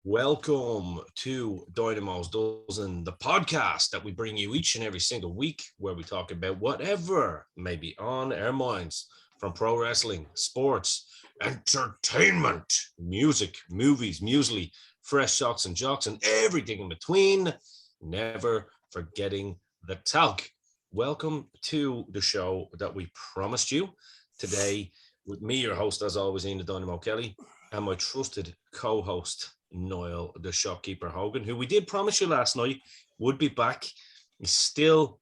Welcome to Dynamo's Dozen, the podcast that we bring you each and every single week, where we talk about whatever may be on our minds, from pro wrestling, sports, entertainment, music, movies, muesli, fresh socks and jocks, and everything in between, never forgetting the talc. Welcome to the show that we promised you today, with me, your host, as always, Ian the Dynamo Kelly, and my trusted co-host, Niall, the shopkeeper Hogan, who we did promise you last night would be back. He's still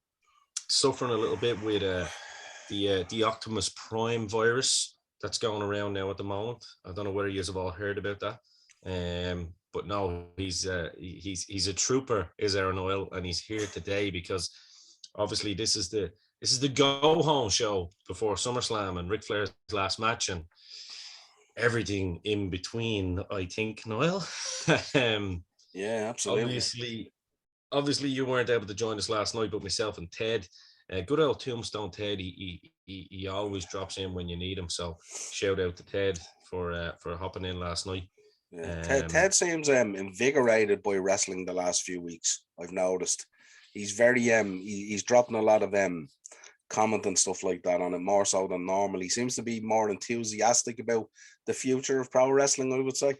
suffering a little bit with the Optimus Prime virus that's going around now at the moment. I don't know whether you have all heard about that. But no, he's a trooper, is our Niall, and he's here today because obviously this is the go home show before SummerSlam and Ric Flair's last match and everything in between, I think, Niall. Yeah, absolutely. Obviously, you weren't able to join us last night, but myself and Ted, good old Tombstone Ted, he always drops in when you need him. So shout out to Ted for hopping in last night. Yeah. Ted seems invigorated by wrestling the last few weeks. I've noticed he's very he's dropping a lot of comment and stuff like that on it, more so than normal. He seems to be more enthusiastic about the future of pro wrestling, I would say.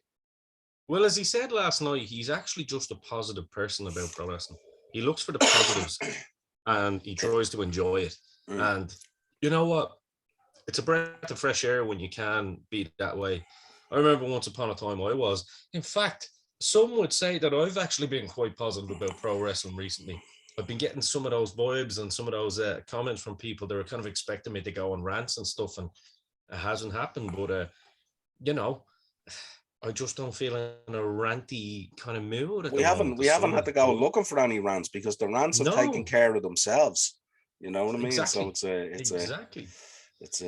Well, as he said last night, he's actually just a positive person about pro wrestling. He looks for the positives and he tries to enjoy it. And you know what? It's a breath of fresh air when you can be that way. I remember once upon a time I was. In fact, some would say that I've actually been quite positive about pro wrestling recently. I've been getting some of those vibes and some of those comments from people that are kind of expecting me to go on rants and stuff, and it hasn't happened. But you know, I just don't feel in a ranty kind of mood at We the haven't moment. we haven't had to go looking for any rants because the rants have taken No, care of themselves. You know what I mean? So exactly, exactly. it's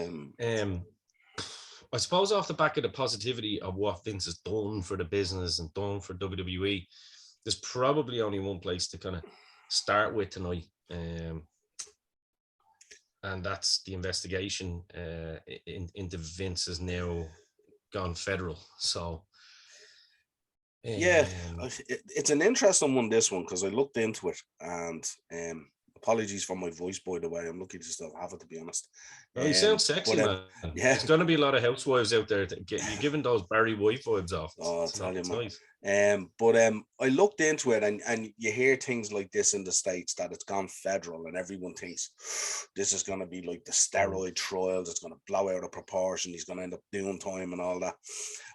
I suppose off the back of the positivity of what Vince has done for the business and done for WWE, there's probably only one place to kind of start with tonight, and that's the investigation into Vince has now gone federal. So, yeah, it's an interesting one, this one, because I looked into it, and apologies for my voice, by the way. I'm lucky to still have it, to be honest. well, you sound sexy, man. Yeah, There's going to be a lot of housewives out there that get you giving those Barry White vibes off. I'll tell you, It's man. nice. I looked into it, and you hear things like this in the States, that it's gone federal, and everyone thinks this is going to be like the steroid trials. It's going to blow out of proportion. He's going to end up doing time and all that.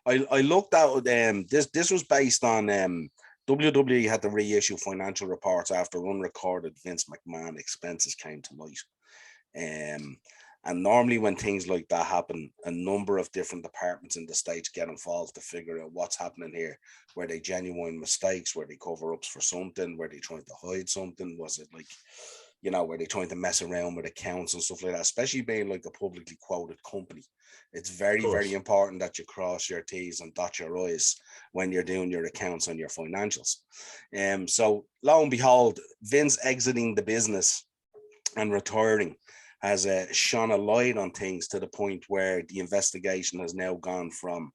I looked at this was based on WWE had to reissue financial reports after unrecorded Vince McMahon expenses came to light. And normally when things like that happen, a number of different departments in the States get involved to figure out what's happening here. Were they genuine mistakes? Were they cover-ups for something? Were they trying to hide something? Was it like, were they trying to mess around with accounts and stuff like that? Especially being like a publicly quoted company. It's very, very important that you cross your T's and dot your I's when you're doing your accounts and your financials. So lo and behold, Vince exiting the business and retiring has shone a light on things to the point where the investigation has now gone from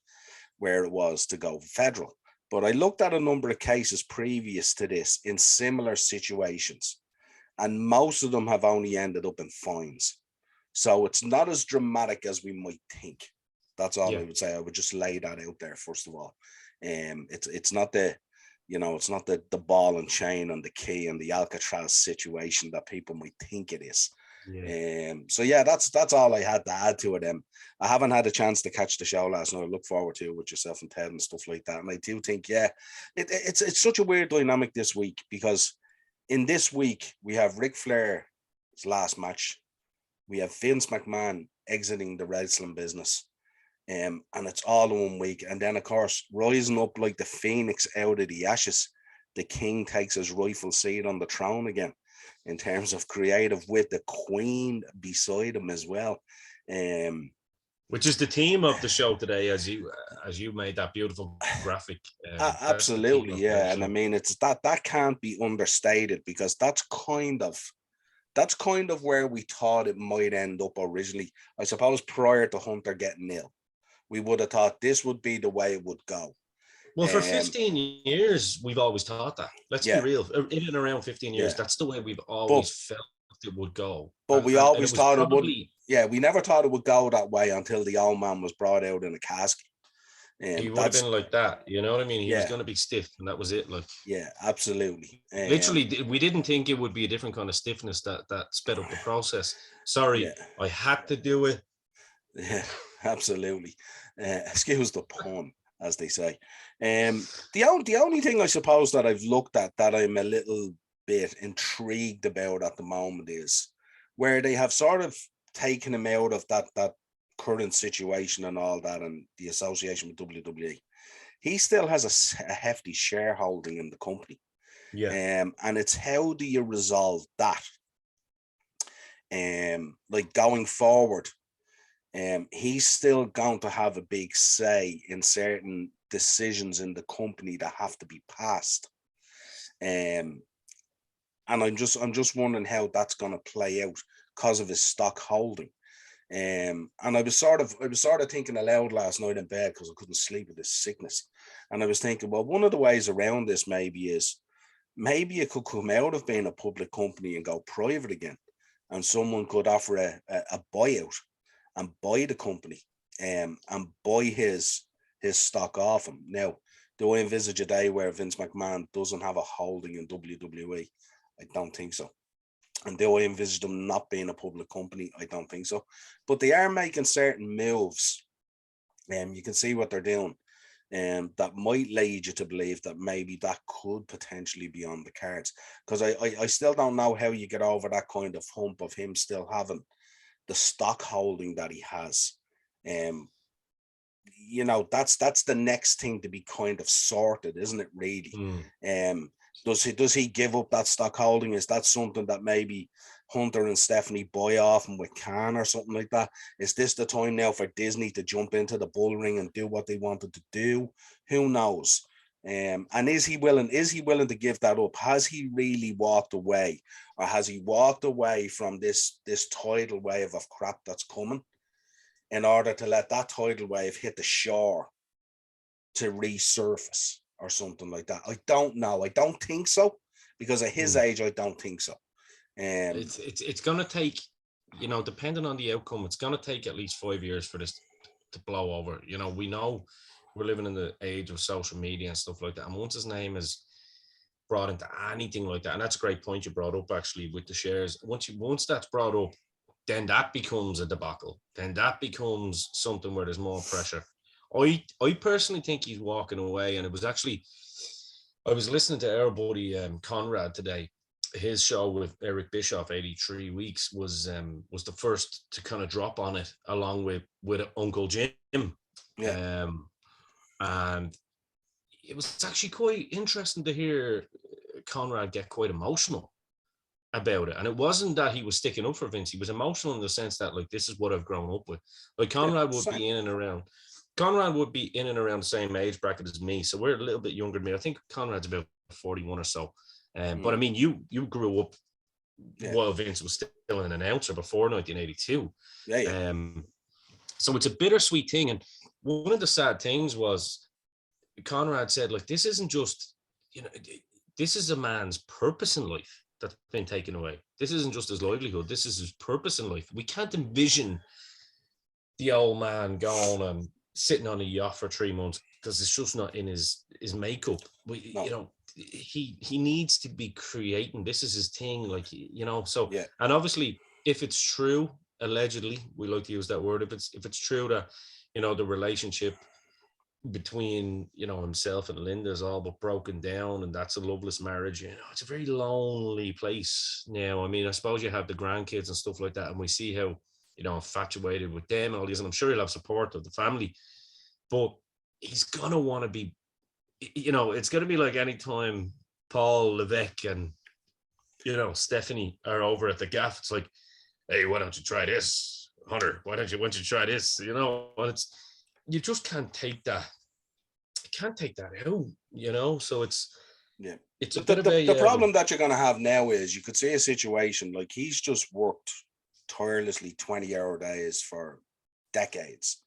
where it was to go federal. But I looked at a number of cases previous to this in similar situations, and most of them have only ended up in fines. So it's not as dramatic as we might think. That's all I would say. I would just lay that out there first of all. It's not the it's not the ball and chain and the key and the Alcatraz situation that people might think it is. So that's all I had to add to it. I haven't had a chance to catch the show last night. I look forward to it with yourself and Ted and stuff like that. And I do think, it's such a weird dynamic this week, because in this week we have Ric Flair's last match, we have Vince McMahon exiting the wrestling business, and it's all in 1 week. And then of course, rising up like the phoenix out of the ashes, the king takes his rightful seat on the throne again, in terms of creative, with the queen beside him as well. Which is the theme of the show today, as you made that beautiful graphic. Absolutely, yeah. And I mean, it's that can't be understated, because that's kind of where we thought it might end up originally. I suppose prior to Hunter getting ill, we would have thought this would be the way it would go. Well, for 15 years, we've always thought that. Let's be Yeah, real. In and around 15 years, yeah. that's the way we've But always felt it would go. but we And always it was thought it wouldn't. probably, Yeah, we never thought it would go that way until the old man was brought out in a casket. he would have That's been like that. You know what I mean? He was yeah, going to be stiff, and that was it. Like, yeah, absolutely. literally, we didn't think it would be a different kind of stiffness that sped up the process. Sorry, Yeah, I had to do it. yeah, absolutely. Excuse the pun, as they say. The only thing I suppose that I've looked at that I'm a little bit intrigued about at the moment is where they have sort of taken him out of that current situation and all that, and the association with WWE. He still has a hefty shareholding in the company. Yeah. And it's how do you resolve that? Like going forward, he's still going to have a big say in certain decisions in the company that have to be passed. And I'm just wondering how that's going to play out because of his stock holding. And I was sort of thinking aloud last night in bed because I couldn't sleep with this sickness. And I was thinking, well, one of the ways around this maybe it could come out of being a public company and go private again. And someone could offer a buyout and buy the company and buy his stock off him. Now, do I envisage a day where Vince McMahon doesn't have a holding in WWE? I don't think so. And do I envisage them not being a public company? I don't think so. But they are making certain moves. You can see what they're doing. That might lead you to believe that maybe that could potentially be on the cards. Because I still don't know how you get over that kind of hump of him still having the stock holding that he has. That's the next thing to be kind of sorted, isn't it, really? Does he give up that stock holding? Is that something that maybe Hunter and Stephanie buy off him with Khan or something like that? Is this the time now for Disney to jump into the bull ring and do what they wanted to do? Who knows? And is he willing to give that up? Has he really walked away, or has he walked away from this tidal wave of crap that's coming in order to let that tidal wave hit the shore to resurface or something like that? I don't know. I don't think so, because at his age, I don't think so. It's going to take, depending on the outcome, it's going to take at least 5 years for this to blow over. We know we're living in the age of social media and stuff like that. And once his name is brought into anything like that, and that's a great point you brought up actually with the shares. Once that's brought up, then that becomes a debacle. Then that becomes something where there's more pressure. I personally think he's walking away, and it was actually, I was listening to our buddy Conrad today. His show with Eric Bischoff, 83 Weeks, was the first to kind of drop on it, along with Uncle Jim. Yeah. And it was actually quite interesting to hear Conrad get quite emotional about it. And it wasn't that he was sticking up for Vince. He was emotional in the sense that, like, this is what I've grown up with. Like, Conrad would be in and around the same age bracket as me. So we're a little bit younger than me. I think Conrad's about 41 or so. But I mean, you grew up while Vince was still an announcer before 1982. Yeah. So it's a bittersweet thing. And one of the sad things was Conrad said, like, this isn't just, this is a man's purpose in life that's been taken away. This isn't just his livelihood. This is his purpose in life. We can't envision the old man going and sitting on a yacht for 3 months, because it's just not in his makeup. He needs to be creating. This is his thing, like, so. Yeah. And obviously, if it's true, allegedly, we like to use that word, if it's true that the relationship between himself and Linda's all but broken down, and that's a loveless marriage, it's a very lonely place now. I mean, I suppose you have the grandkids and stuff like that, and we see how infatuated with them and all these, and I'm sure he'll have support of the family, but he's gonna want to be, it's gonna be like any time Paul Levesque and Stephanie are over at the gaff. It's like, hey, why don't you try this, Hunter? Why don't you try this? And you just can't take that. You can't take that out, So it's a bit of the problem that you're going to have now is you could see a situation like he's just worked tirelessly 20-hour days for decades,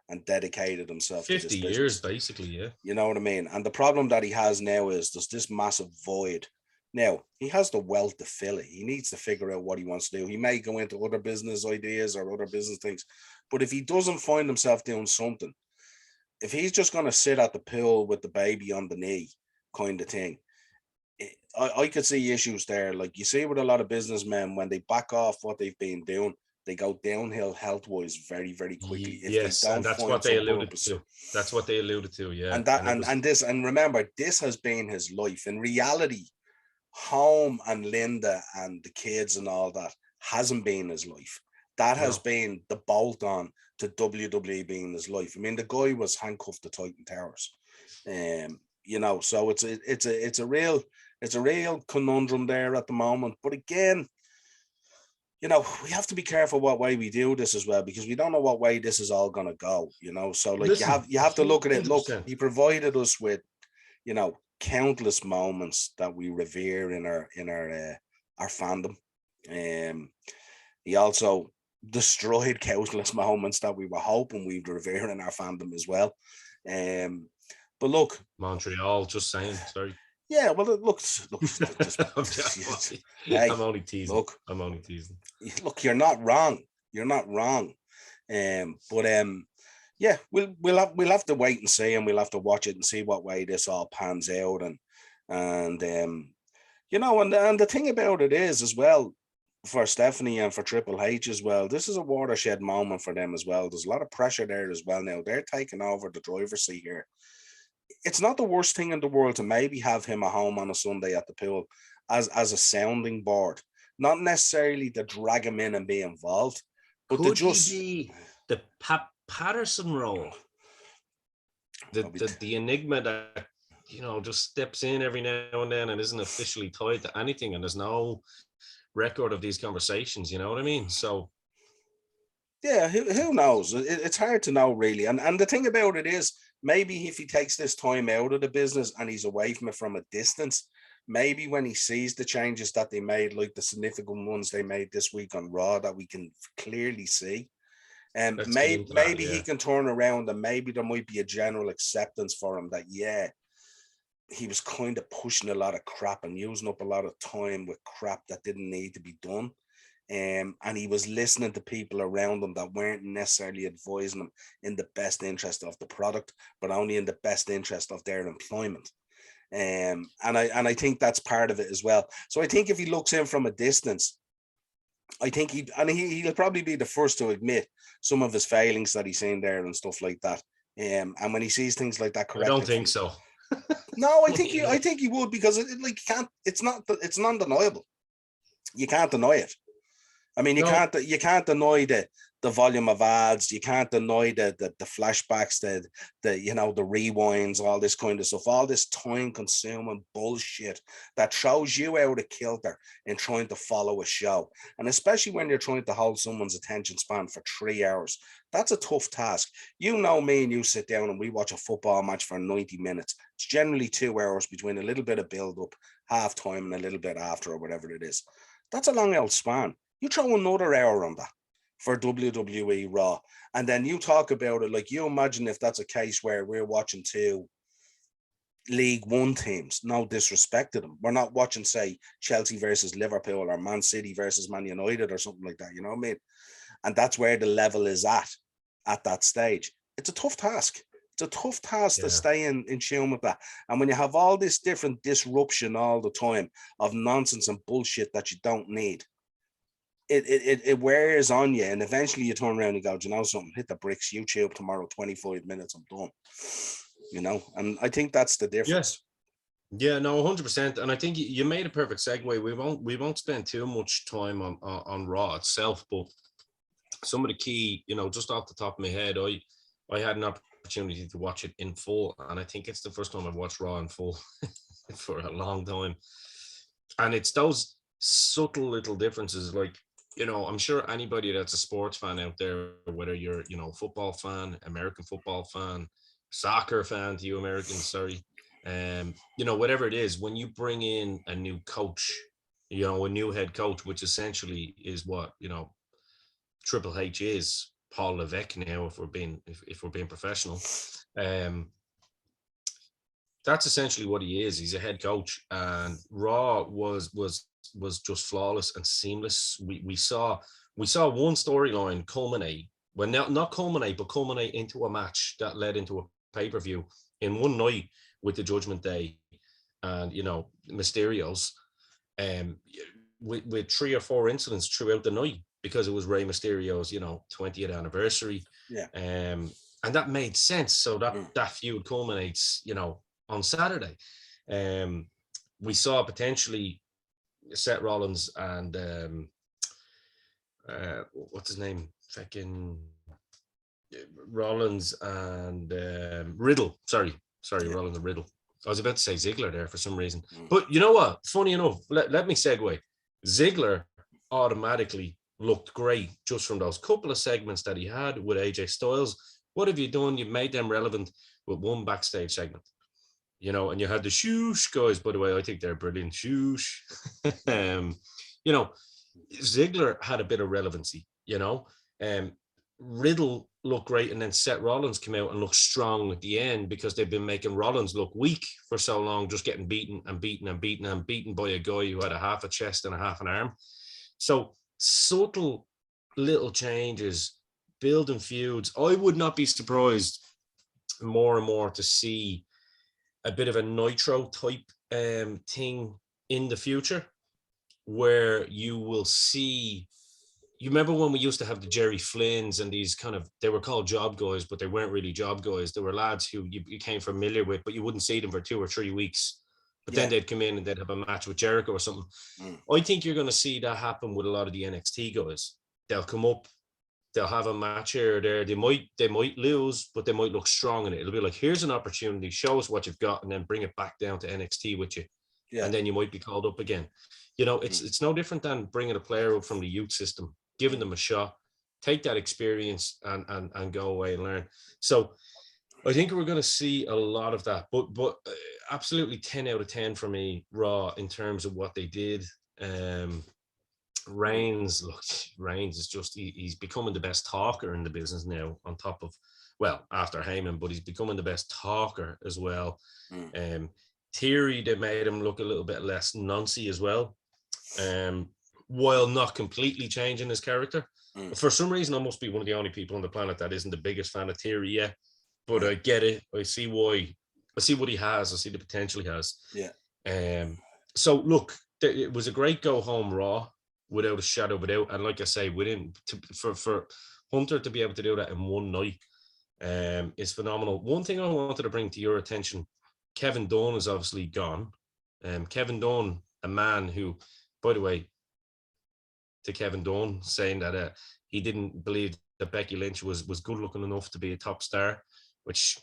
and dedicated himself to this 50 business. years, basically, yeah. You know what I mean? And the problem that he has now is there's this massive void. Now, he has the wealth to fill it. He needs to figure out what he wants to do. He may go into other business ideas or other business things. But if he doesn't find himself doing something, if he's just going to sit at the pool with the baby on the knee kind of thing, I could see issues there. Like you see with a lot of businessmen, when they back off what they've been doing, they go downhill health-wise very, very quickly. If they Yes, and don't that's find what they some alluded purpose. to. That's what they alluded to, yeah. And that it was... and remember, this has been his life. In reality, home and Linda and the kids and all that hasn't been his life. That has been the bolt on to WWE being his life. I mean, the guy was handcuffed to Titan Towers. You know, so it's a real conundrum there at the moment. But again, you know, we have to be careful what way we do this as well, because we don't know what way this is all gonna go, you know. So like Listen, you have to look at it. 100%. Look, he provided us with, you know, countless moments that we revere in our fandom. He also destroyed countless moments that we were hoping we'd revere in our fandom as well. But look, Montreal, just saying, sorry. Yeah, well, look. I'm only teasing. Look, I'm only teasing. Look, you're not wrong. You're not wrong. Yeah, we'll have to wait and see, and we'll have to watch it and see what way this all pans out, and you know, and the thing about it is as well, for Stephanie and for Triple H as well, this is a watershed moment for them as well. There's a lot of pressure there as well now. They're taking over the driver's seat here. It's not the worst thing in the world to maybe have him at home on a Sunday at the pool as a sounding board. Not necessarily to drag him in and be involved, but could to just he be the Patterson role, the enigma that, you know, just steps in every now and then and isn't officially tied to anything, and there's no record of these conversations. You know what I mean? So yeah, who knows? It's hard to know really. And the thing about it is, maybe if he takes this time out of the business and he's away from it from a distance, maybe when he sees the changes that they made, like the significant ones they made this week on Raw that we can clearly see, and maybe he can turn around, and maybe there might be a general acceptance for him that, yeah, he was kind of pushing a lot of crap and using up a lot of time with crap that didn't need to be done. And he was listening to people around him that weren't necessarily advising him in the best interest of the product, but only in the best interest of their employment. And I think that's part of it as well. So I think if he looks in from a distance, I think he'll probably be the first to admit some of his failings that he's seen there and stuff like that. And when he sees things like that, I don't think so. No, I think he would, because it's non-deniable. You can't deny it. I mean, you can't deny the volume of ads. You can't deny the flashbacks, the you know, the rewinds, all this kind of stuff, all this time-consuming bullshit that throws you out of kilter in trying to follow a show. And especially when you're trying to hold someone's attention span for 3 hours, that's a tough task. You know, me and you sit down and we watch a football match for 90 minutes. It's generally 2 hours between a little bit of build-up, half-time, and a little bit after, or whatever it is. That's a long old span. You throw another hour on that for WWE Raw, and then you talk about it like, you imagine if that's a case where we're watching two League One teams, no disrespect to them. We're not watching, say, Chelsea versus Liverpool or Man City versus Man United or something like that, you know what I mean? And that's where the level is at that stage. It's a tough task. It's a tough task to stay in tune with that. And when you have all this different disruption all the time of nonsense and bullshit that you don't need, it wears on you, and eventually you turn around and go, do you know something? Hit the bricks. YouTube tomorrow, 25 minutes, I'm done. You know, and I think that's the difference. Yes. Yeah, no, 100%. And I think you made a perfect segue. We won't spend too much time on Raw itself, but some of the key, you know, just off the top of my head, I had an opportunity to watch it in full, and I think it's the first time I've watched Raw in full for a long time. And it's those subtle little differences, like, you know, I'm sure anybody that's a sports fan out there, whether you're, you know, football fan, American football fan, soccer fan to you Americans, sorry, you know, whatever it is, when you bring in a new coach, you know, a new head coach, which essentially is what, you know, Triple H is, Paul Levesque now, if we're being professional. That's essentially what he is. He's a head coach, and Raw was just flawless and seamless. We saw one storyline culminate, well, not culminate, but culminate into a match that led into a pay-per-view in one night with the Judgment Day and Mysterios, with 3 or 4 incidents throughout the night, because it was Rey Mysterio's 20th anniversary. Yeah. And that made sense. So that feud culminates on Saturday. We saw potentially Seth Rollins and what's his name? Fucking Rollins and Riddle. Sorry, yeah. Rollins and Riddle. I was about to say Ziggler there for some reason. But you know what? Funny enough, let me segue. Ziggler automatically looked great just from those couple of segments that he had with AJ Styles. What have you done? You've made them relevant with one backstage segment. And you had the shoosh guys, by the way. I think they're brilliant. Shoosh. Ziggler had a bit of relevancy, Riddle looked great, and then Seth Rollins came out and looked strong at the end, because they've been making Rollins look weak for so long, just getting beaten by a guy who had a half a chest and a half an arm. So subtle little changes, building feuds. I would not be surprised more and more to see a bit of a Nitro type thing in the future, where you will see. You remember when we used to have the Jerry Flynns and these they were called job guys, but they weren't really job guys. They were lads who you became familiar with, but you wouldn't see them for 2 or 3 weeks. But then they'd come in and they'd have a match with Jericho or something. I think you're going to see that happen with a lot of the NXT guys. They'll come up, they'll have a match here or there. They might lose, but they might look strong in it. It'll be like, here's an opportunity, show us what you've got, and then bring it back down to NXT with you. Yeah. And then you might be called up again. It's no different than bringing a player up from the youth system, giving them a shot, take that experience and go away and learn. So I think we're going to see a lot of that, but absolutely 10 out of 10 for me, Raw, in terms of what they did. Reigns is just, he's becoming the best talker in the business now, on top of, after Heyman, but he's becoming the best talker as well. Theory, they made him look a little bit less noncy as well, while not completely changing his character. For some reason, I must be one of the only people on the planet that isn't the biggest fan of Theory yet, but I get it. I see why. I see what he has. I see the potential he has. Yeah. So look, it was a great go home Raw, without a shadow of a doubt. And like I say, for Hunter to be able to do that in one night is phenomenal. One thing I wanted to bring to your attention: Kevin Dunn is obviously gone. Kevin Dunn, a man who, by the way, to Kevin Dunn, saying that he didn't believe that Becky Lynch was good looking enough to be a top star, which,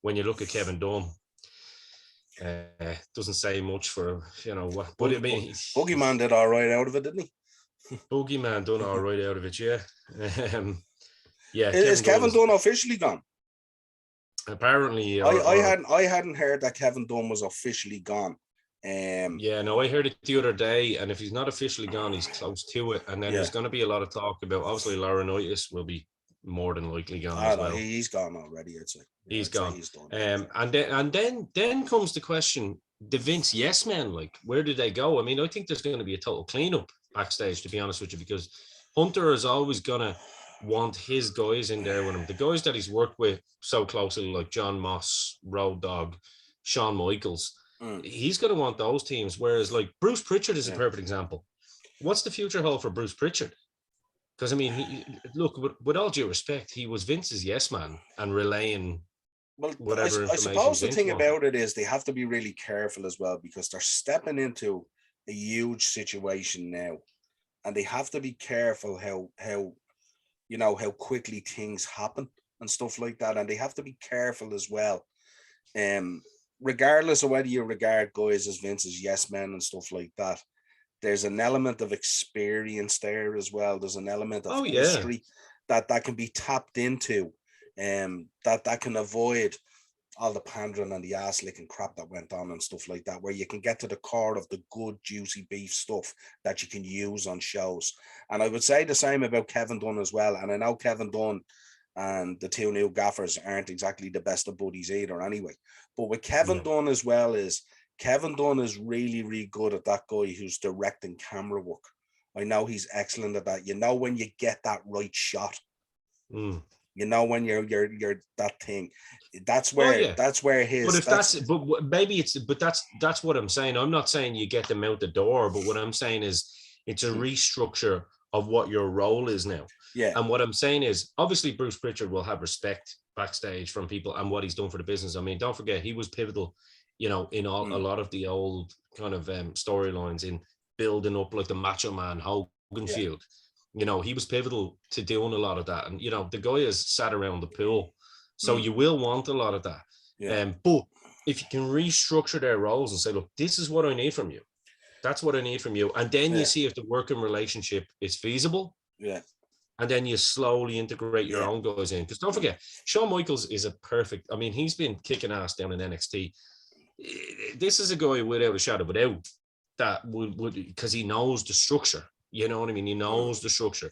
when you look at Kevin Dunn, doesn't say much for what. But I mean, Boogeyman did all right out of it, didn't he? Boogeyman done all right out of it, yeah. Yeah. Is Kevin Dunn officially gone? Apparently, I hadn't heard that Kevin Dunn was officially gone. I heard it the other day, and if he's not officially gone, he's close to it. And then there's going to be a lot of talk about, obviously, Laurinaitis will be more than likely gone as well. He's gone already, I'd say. He's gone. He's done. And then comes the question: the Vince yes men, where did they go? I mean, I think there's going to be a total cleanup backstage, to be honest with you, because Hunter is always going to want his guys in there with him. The guys that he's worked with so closely, like John Moss, Road Dogg, Shawn Michaels, he's going to want those teams. Whereas, Bruce Pritchard is a perfect example. What's the future hold for Bruce Pritchard? Because, I mean, look, with all due respect, he was Vince's yes man and relaying whatever information. I suppose the thing about it is they have to be really careful as well, because they're stepping into a huge situation now, and they have to be careful how quickly things happen and stuff like that. And they have to be careful as well. Regardless of whether you regard guys as Vince's yes men and stuff like that, there's an element of experience there as well. There's an element of history that can be tapped into, that can avoid all the pandering and the ass licking crap that went on and stuff like that, where you can get to the core of the good, juicy beef stuff that you can use on shows. And I would say the same about Kevin Dunn as well. And I know Kevin Dunn and the two new gaffers aren't exactly the best of buddies either anyway. But with Kevin Dunn as well is, Kevin Dunn is really, really good at that guy who's directing camera work. I know he's excellent at that. You know when you get that right shot. You know when you're that thing. That's where his. But if but maybe it's, but that's what I'm saying. I'm not saying you get them out the door, but what I'm saying is it's a restructure of what your role is now. Yeah. And what I'm saying is, obviously Bruce Pritchard will have respect backstage from people and what he's done for the business. I mean, don't forget he was pivotal, you know, in a lot of the old kind of storylines in building up like the Macho Man Hogan feud. You know, he was pivotal to doing a lot of that. And, you know, the guy has sat around the pool. So you will want a lot of that. But if you can restructure their roles and say, look, this is what I need from you. That's what I need from you. And then you see if the working relationship is feasible. Yeah. And then you slowly integrate your own guys in. Because don't forget, Shawn Michaels is a perfect, I mean, he's been kicking ass down in NXT. This is a guy without a shadow of a doubt that would because he knows the structure. You know what I mean? He knows the structure.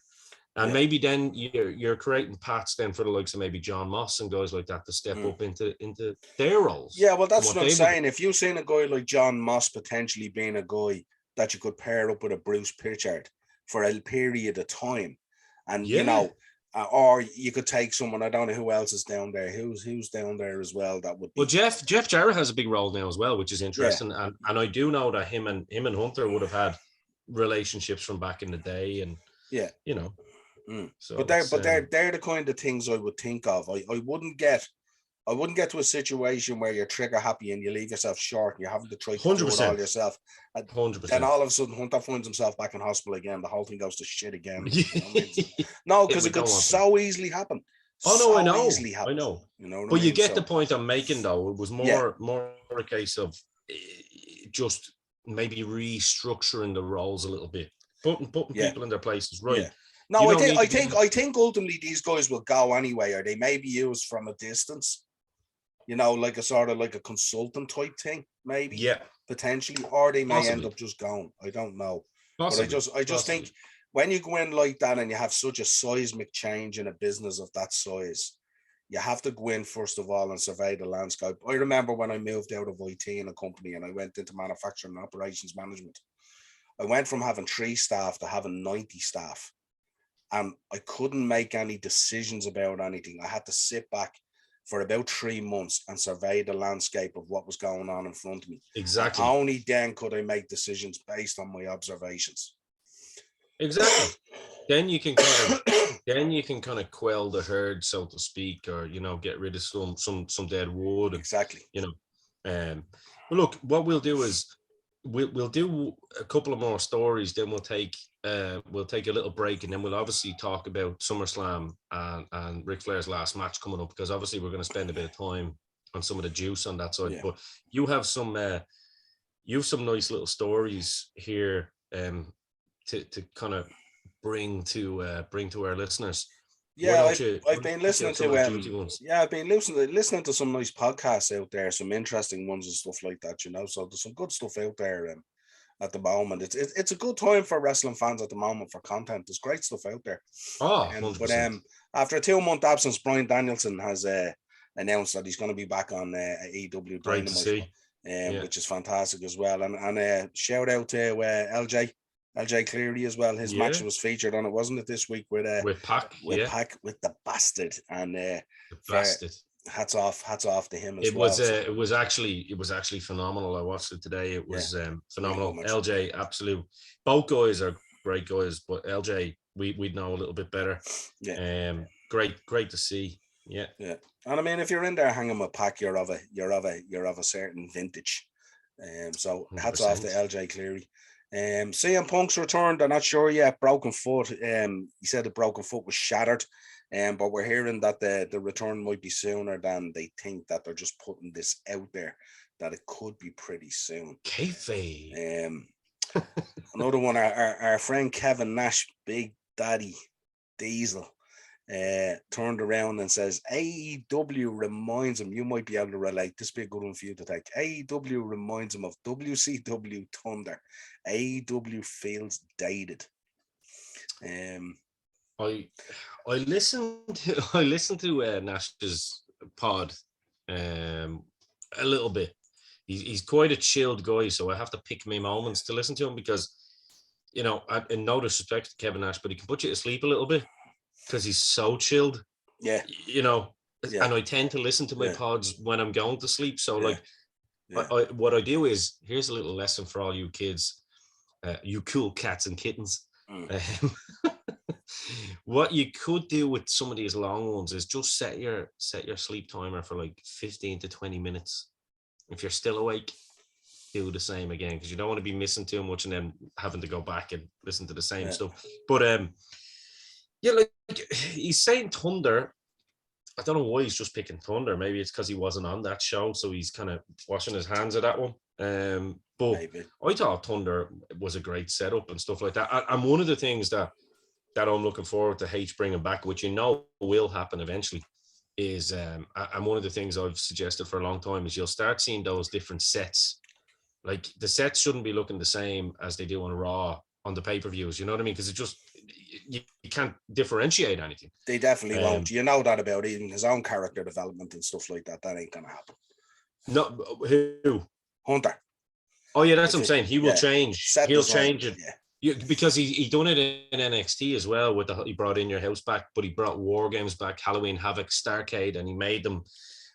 And maybe then you're creating paths then for the likes of maybe John Moss and guys like that to step up into their roles. Yeah, well, that's what I'm saying. If you've seen a guy like John Moss potentially being a guy that you could pair up with a Bruce Pritchard for a period of time, and you know, or you could take someone, I don't know who else is down there. Who's down there as well? That would be. Well, Jeff Jarrett has a big role now as well, which is interesting. And I do know that him and Hunter would have had relationships from back in the day, and you know. So but they're the kind of things I would think of. I wouldn't get to a situation where you're trigger happy and you leave yourself short and you're having to try to do it all yourself. 100%. Then all of a sudden Hunter finds himself back in hospital again. The whole thing goes to shit again. You know what I mean? No, because it could so easily happen. I know. You know, but you get the point I'm making though. It was more a case of just maybe restructuring the roles a little bit, putting people in their places, right? Yeah. No, I think ultimately these guys will go anyway, or they may be used from a distance, you know, like a sort of like a consultant type thing, maybe, potentially, or they may end up just going. I don't know, but I just think when you go in like that and you have such a seismic change in a business of that size, you have to go in first of all and survey the landscape. I remember when I moved out of IT in a company and I went into manufacturing and operations management. I went from having 3 staff to having 90 staff. And I couldn't make any decisions about anything. I had to sit back for about 3 months and survey the landscape of what was going on in front of me. Exactly. And only then could I make decisions based on my observations. Exactly. Then you can kind of quell the herd, so to speak, or you know, get rid of some dead wood. Exactly. You know, but look, what we'll do is we'll do a couple of more stories. Then we'll take a little break, and then we'll obviously talk about SummerSlam and Ric Flair's last match coming up, because obviously we're going to spend a bit of time on some of the juice on that side. Yeah. But you have some nice little stories here to kind of bring to our listeners. Yeah, I've been listening to I've been listening to some nice podcasts out there, some interesting ones and stuff like that, you know. So there's some good stuff out there at the moment. It's a good time for wrestling fans at the moment for content. There's great stuff out there. But after a 2-month absence, Bryan Danielson has announced that he's going to be back on AEW Dynamite, which is fantastic as well. And shout out to LJ Cleary as well. His match was featured on it, wasn't it, this week with Pac? Pac, with the Bastard, and the Bastard. Hats off to him as well. It was actually phenomenal. I watched it today. It was phenomenal. LJ, absolute. Both guys are great guys, but LJ, we'd know a little bit better. Yeah. Great to see. Yeah. Yeah. And I mean, if you're in there hanging with Pac, you're of a certain vintage. So 100%. Hats off to LJ Cleary. CM Punk's returned. I'm not sure yet. Broken foot. He said the broken foot was shattered. But we're hearing that the return might be sooner than they think, that they're just putting this out there, that it could be pretty soon. Kayfabe. Another one, our friend Kevin Nash, Big Daddy Diesel, turned around and says, AEW reminds him, you might be able to relate, this be a good one for you to take. AEW reminds him of WCW Thunder. AEW feels dated. I listened to Nash's pod a little bit. He's quite a chilled guy, so I have to pick my moments to listen to him because, you know, in no disrespect to Kevin Nash, but he can put you to sleep a little bit because he's so chilled. Yeah. You know, Yeah. and I tend to listen to my pods when I'm going to sleep. So like, Yeah. what I do is, here's a little lesson for all you kids, you cool cats and kittens. What you could do with some of these long ones is just set your sleep timer for like 15 to 20 minutes. If you're still awake, do the same again, because you don't want to be missing too much and then having to go back and listen to the same stuff. But yeah, like he's saying Thunder. I don't know why he's just picking Thunder. Maybe it's because he wasn't on that show, so he's kind of washing his hands of that one. But maybe. I thought Thunder was a great setup and stuff like that. And one of the things that I'm looking forward to H bringing back, which you know will happen eventually, is and one of the things I've suggested for a long time is you'll start seeing those different sets. Like the sets shouldn't be looking the same as they do on Raw on the pay-per-views. You know what I mean? Because it just you can't differentiate anything. They definitely won't. You know that about even his own character development and stuff like that. That ain't gonna happen. No, who? Hunter. Oh yeah, that's what I'm saying. He will change. He'll change it. Yeah. Because he done it in NXT as well. With he brought In Your House back, but he brought War Games back, Halloween Havoc, Starrcade, and he made them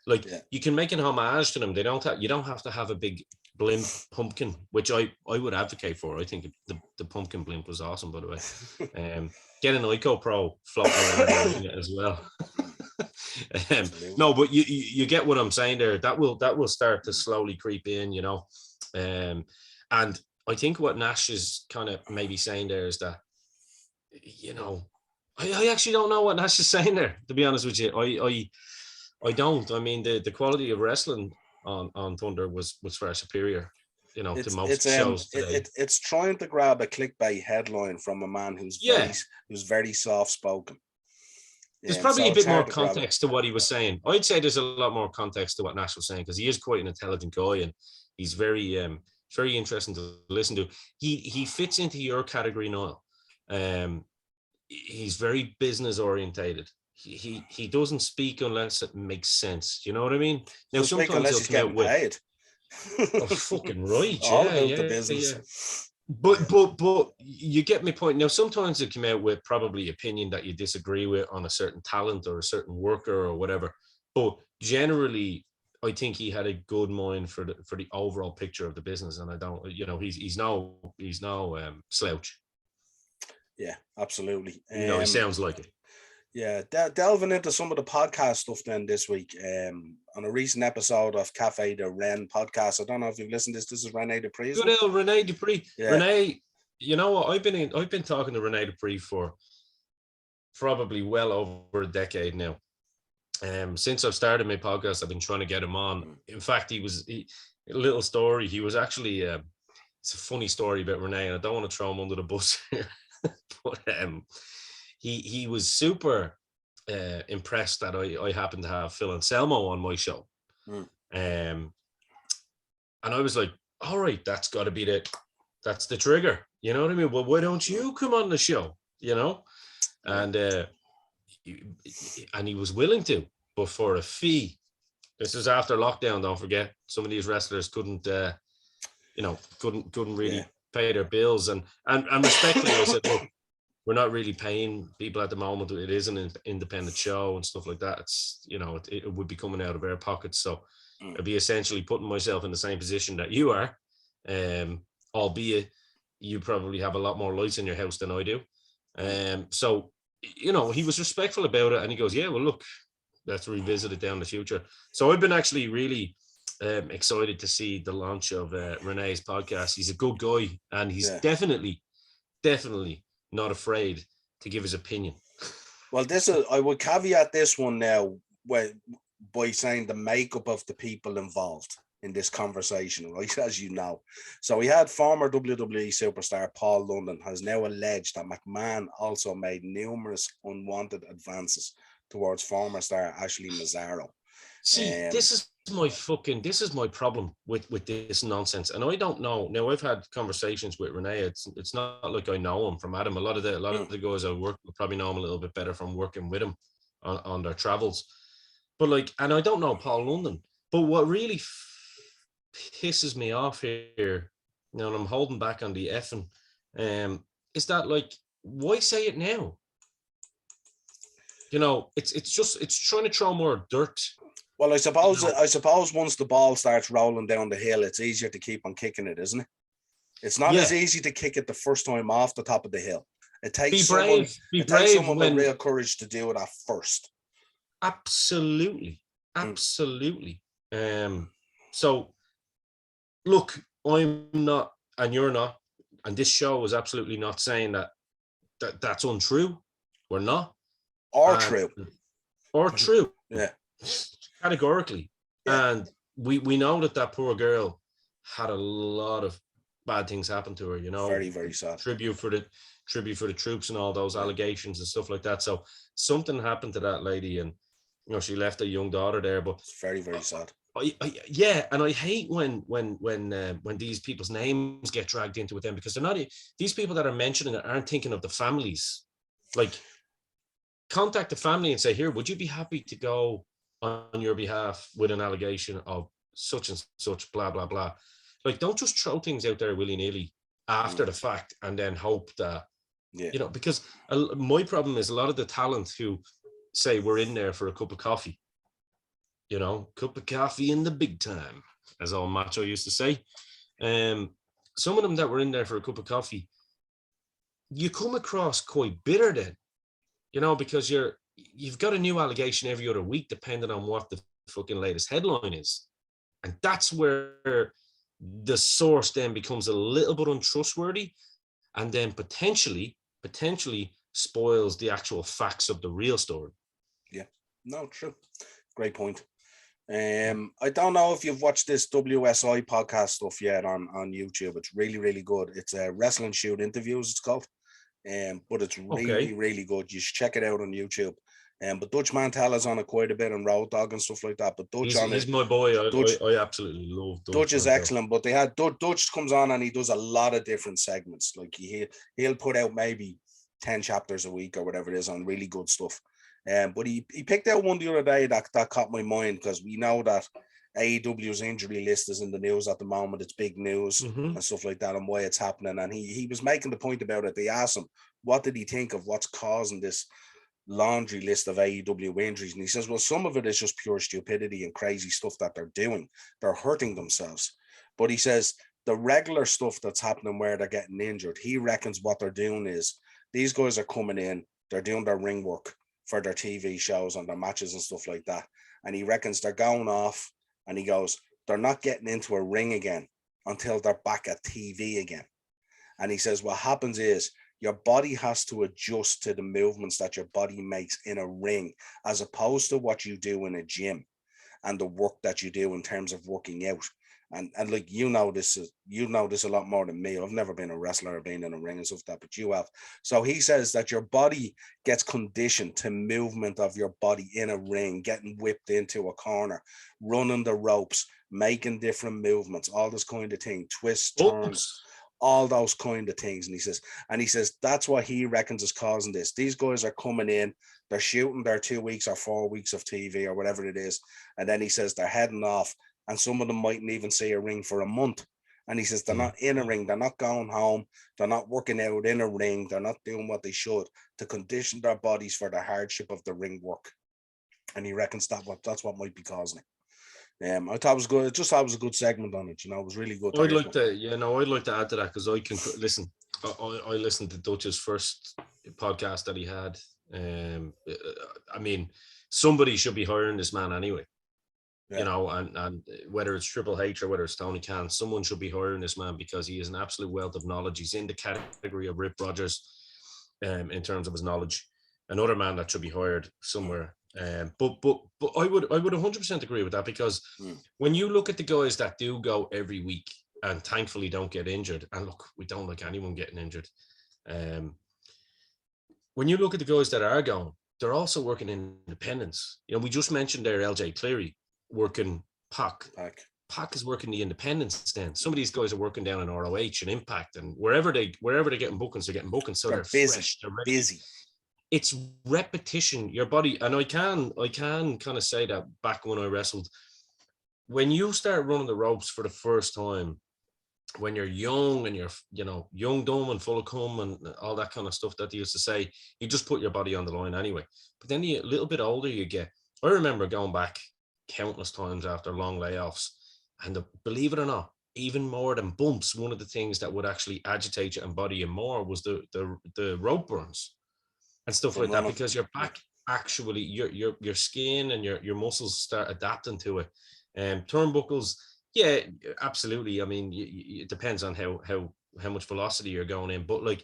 like you can make an homage to them. You don't have to have a big blimp pumpkin, which I would advocate for. I think the pumpkin blimp was awesome, by the way. Get an Ico Pro floating around as well. No, but you get what I'm saying there. That will start to slowly creep in, you know. And I think what Nash is kind of maybe saying there is that, you know, I actually don't know what Nash is saying there, to be honest with you. I don't. I mean, the quality of wrestling on Thunder was far superior, you know, to most shows today. It's trying to grab a clickbait headline from a man who's very soft spoken. There's probably a bit more context to what he was saying. I'd say there's a lot more context to what Nash was saying, because he is quite an intelligent guy and he's very interesting to listen to. He fits into your category, Niall. He's very business orientated. He doesn't speak unless it makes sense. You know what I mean? Now sometimes he'll come out with paid. Oh, fucking right. All about the business. Yeah. But you get my point. Now sometimes they come out with probably opinion that you disagree with on a certain talent or a certain worker or whatever. But generally, I think he had a good mind for the overall picture of the business, and I don't, you know, he's no slouch. Yeah, absolutely. No, he sounds like it. Yeah, delving into some of the podcast stuff then this week. On a recent episode of Cafe de Ren podcast, I don't know if you've listened to this. This is Renee The Priest. Good old Renee The Priest. Yeah. Renee, you know what? I've been talking to Renee The Priest for probably well over a decade now. Since I've started my podcast, I've been trying to get him on. In fact, a little story. He was actually it's a funny story about Renee, and I don't want to throw him under the bus here, but he was super impressed that I happened to have Phil Anselmo on my show. And I was like, all right, that's got to be that's the trigger. You know what I mean? Well, why don't you come on the show? You know? And he was willing to, but for a fee. This was after lockdown, don't forget. Some of these wrestlers couldn't really pay their bills. And respectfully, I said, look, we're not really paying people at the moment. It is an independent show and stuff like that. It's, you know, it would be coming out of our pockets. So I'd be essentially putting myself in the same position that you are, albeit you probably have a lot more lights in your house than I do. So, you know, he was respectful about it, and he goes, yeah, well, look, let's revisit it down the future. So I've been actually really excited to see the launch of Renee's podcast. He's a good guy, and he's definitely not afraid to give his opinion. Well, I would caveat this one now by saying the makeup of the people involved. in this conversation, right? As you know. So we had former WWE superstar Paul London has now alleged that McMahon also made numerous unwanted advances towards former star Ashley Mazzaro. See, this is my problem with this nonsense, and I don't know. Now I've had conversations with Renee. It's not like I know him from Adam. A lot of the guys I work with probably know him a little bit better from working with him on their travels. But like, and I don't know Paul London. But what really pisses me off here, and I'm holding back on the effing, is that like, why say it now? It's trying to throw more dirt. Well, I suppose once the ball starts rolling down the hill, it's easier to keep on kicking it, isn't it? It's not as easy to kick it the first time off the top of the hill. It takes someone with real courage to do it at first. Absolutely. So, look, I'm not, and you're not, and this show is absolutely not saying that's untrue. We're not. Or true. Yeah. Categorically. Yeah. And we know that poor girl had a lot of bad things happen to her, very, very sad. Tribute for the troops and all those allegations and stuff like that. So something happened to that lady, and she left a young daughter there. But it's very, very sad. And I hate when these people's names get dragged into it then, because they're not, these people that are mentioning it aren't thinking of the families. Like, contact the family and say, here, would you be happy to go on your behalf with an allegation of such and such, blah, blah, blah. Like, don't just throw things out there willy-nilly after the fact and then hope that, because my problem is a lot of the talent who say we're in there for a cup of coffee, cup of coffee in the big time, as old Macho used to say. Some of them that were in there for a cup of coffee, you come across quite bitter then, because you've got a new allegation every other week, depending on what the fucking latest headline is. And that's where the source then becomes a little bit untrustworthy, and then potentially spoils the actual facts of the real story. Yeah, no, true. Great point. I don't know if you've watched this WSI podcast stuff yet on YouTube. It's really, really good. It's a Wrestling Shoot Interviews, it's called. But it's really, really good. You should check it out on YouTube. But Dutch Mantell is on it quite a bit, on Road Dogg and stuff like that. But Dutch he's my boy. I absolutely love Dutch. Dutch is excellent, but they had Dutch comes on and he does a lot of different segments. Like he'll put out maybe 10 chapters a week or whatever it is on really good stuff. But he picked out one the other day that caught my mind, because we know that AEW's injury list is in the news at the moment. It's big news and stuff like that, and why it's happening. And he was making the point about it. They asked him, what did he think of what's causing this laundry list of AEW injuries? And he says, well, some of it is just pure stupidity and crazy stuff that they're doing. They're hurting themselves. But he says the regular stuff that's happening where they're getting injured, he reckons what they're doing is these guys are coming in, they're doing their ring work for their TV shows and their matches and stuff like that. And he reckons they're going off, and he goes, they're not getting into a ring again until they're back at TV again. And he says what happens is your body has to adjust to the movements that your body makes in a ring, as opposed to what you do in a gym and the work that you do in terms of working out. And like, this a lot more than me. I've never been a wrestler or been in a ring and stuff like that, but you have. So he says that your body gets conditioned to movement of your body in a ring, getting whipped into a corner, running the ropes, making different movements, all this kind of thing, twists, turns, all those kind of things. And he says that's what he reckons is causing this. These guys are coming in, they're shooting their 2 weeks or 4 weeks of TV or whatever it is, and then he says they're heading off, and some of them mightn't even see a ring for a month. And he says they're not in a ring, they're not going home, they're not working out in a ring, they're not doing what they should to condition their bodies for the hardship of the ring work. And he reckons that's what might be causing it. I thought it was good. It was a good segment on it. It was really good. I'd like to add to that, because I can listen. I listened to Dutch's first podcast that he had. I mean, somebody should be hiring this man anyway. Yeah. And whether it's Triple H or whether it's Tony Khan, someone should be hiring this man, because he is an absolute wealth of knowledge. He's in the category of Rip Rogers in terms of his knowledge. Another man that should be hired somewhere But I would 100% agree with that, because when you look at the guys that do go every week and thankfully don't get injured, and look, we don't like anyone getting injured. When you look at the guys that are going, they're also working in independence. You know, we just mentioned there LJ Cleary working Pac. Pac is working the independents. Then some of these guys are working down in ROH and Impact, and wherever they're getting bookings, they're getting bookings. So they're busy, fresh, they're ready. busy. It's repetition, your body, and I can kind of say that back when I wrestled, when you start running the ropes for the first time, when you're young and you're, you know, young, dumb and full of cum and all that kind of stuff that they used to say, you just put your body on the line anyway. But then a little bit older you get. I remember going back countless times after long layoffs, and believe it or not, even more than bumps, one of the things that would actually agitate you and body you more was the rope burns and stuff like that, because your back actually, your skin and your muscles start adapting to it. Turnbuckles, yeah, absolutely. I mean, it depends on how much velocity you're going in, but like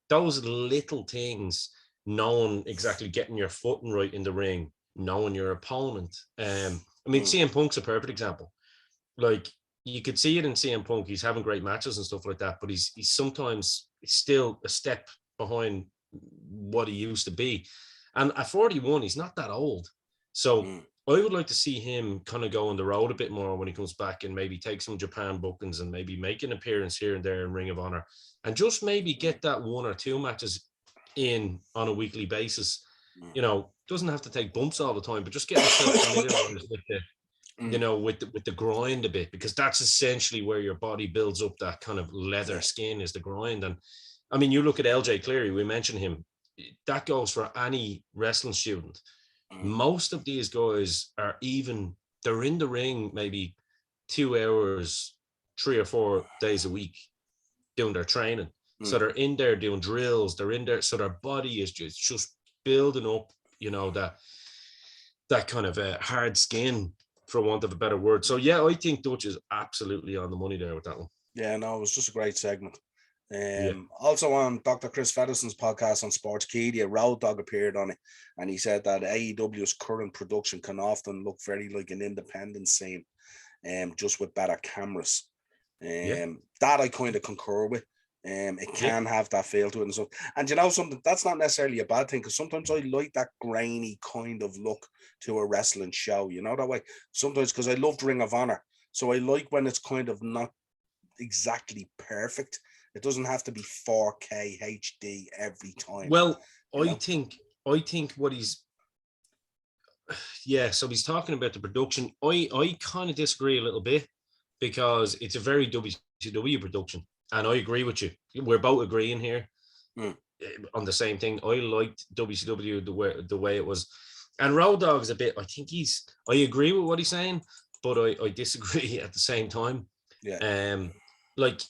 those little things, knowing exactly, getting your footing right in the ring, knowing your opponent. I mean, CM Punk's a perfect example. Like, you could see it in CM Punk. He's having great matches and stuff like that, but he's sometimes still a step behind what he used to be. And at 41, he's not that old. So I would like to see him kind of go on the road a bit more when he comes back, and maybe take some Japan bookings and maybe make an appearance here and there in Ring of Honor, and just maybe get that 1 or 2 matches in on a weekly basis. You know, doesn't have to take bumps all the time, but just get himself familiarized with the, you know, with the grind a bit, because that's essentially where your body builds up that kind of leather skin, is the grind. And I mean, you look at LJ Cleary, we mentioned him, that goes for any wrestling student. Most of these guys are they're in the ring maybe 2 hours, 3 or 4 days a week doing their training. So they're in there doing drills, they're in there. So their body is just building up, you know, that kind of hard skin, for want of a better word. So yeah, I think Dutch is absolutely on the money there with that one. Yeah, no, it was just a great segment. Also on Dr. Chris Fedderson's podcast on Sportskeeda, Road Dogg appeared on it, and he said that AEW's current production can often look very like an independent scene, just with better cameras. That I kind of concur with. It can have that feel to it and stuff. And you know something, that's not necessarily a bad thing, because sometimes I like that grainy kind of look to a wrestling show, you know, that way. Sometimes, because I loved Ring of Honor, so I like when it's kind of not exactly perfect. It doesn't have to be 4K HD every time. Well, I think what he's, so he's talking about the production. I kind of disagree a little bit, because it's a very WCW production, and I agree with you. We're both agreeing here on the same thing. I liked WCW the way it was, and Road Dogg is a bit. I agree with what he's saying, but I disagree at the same time. Like,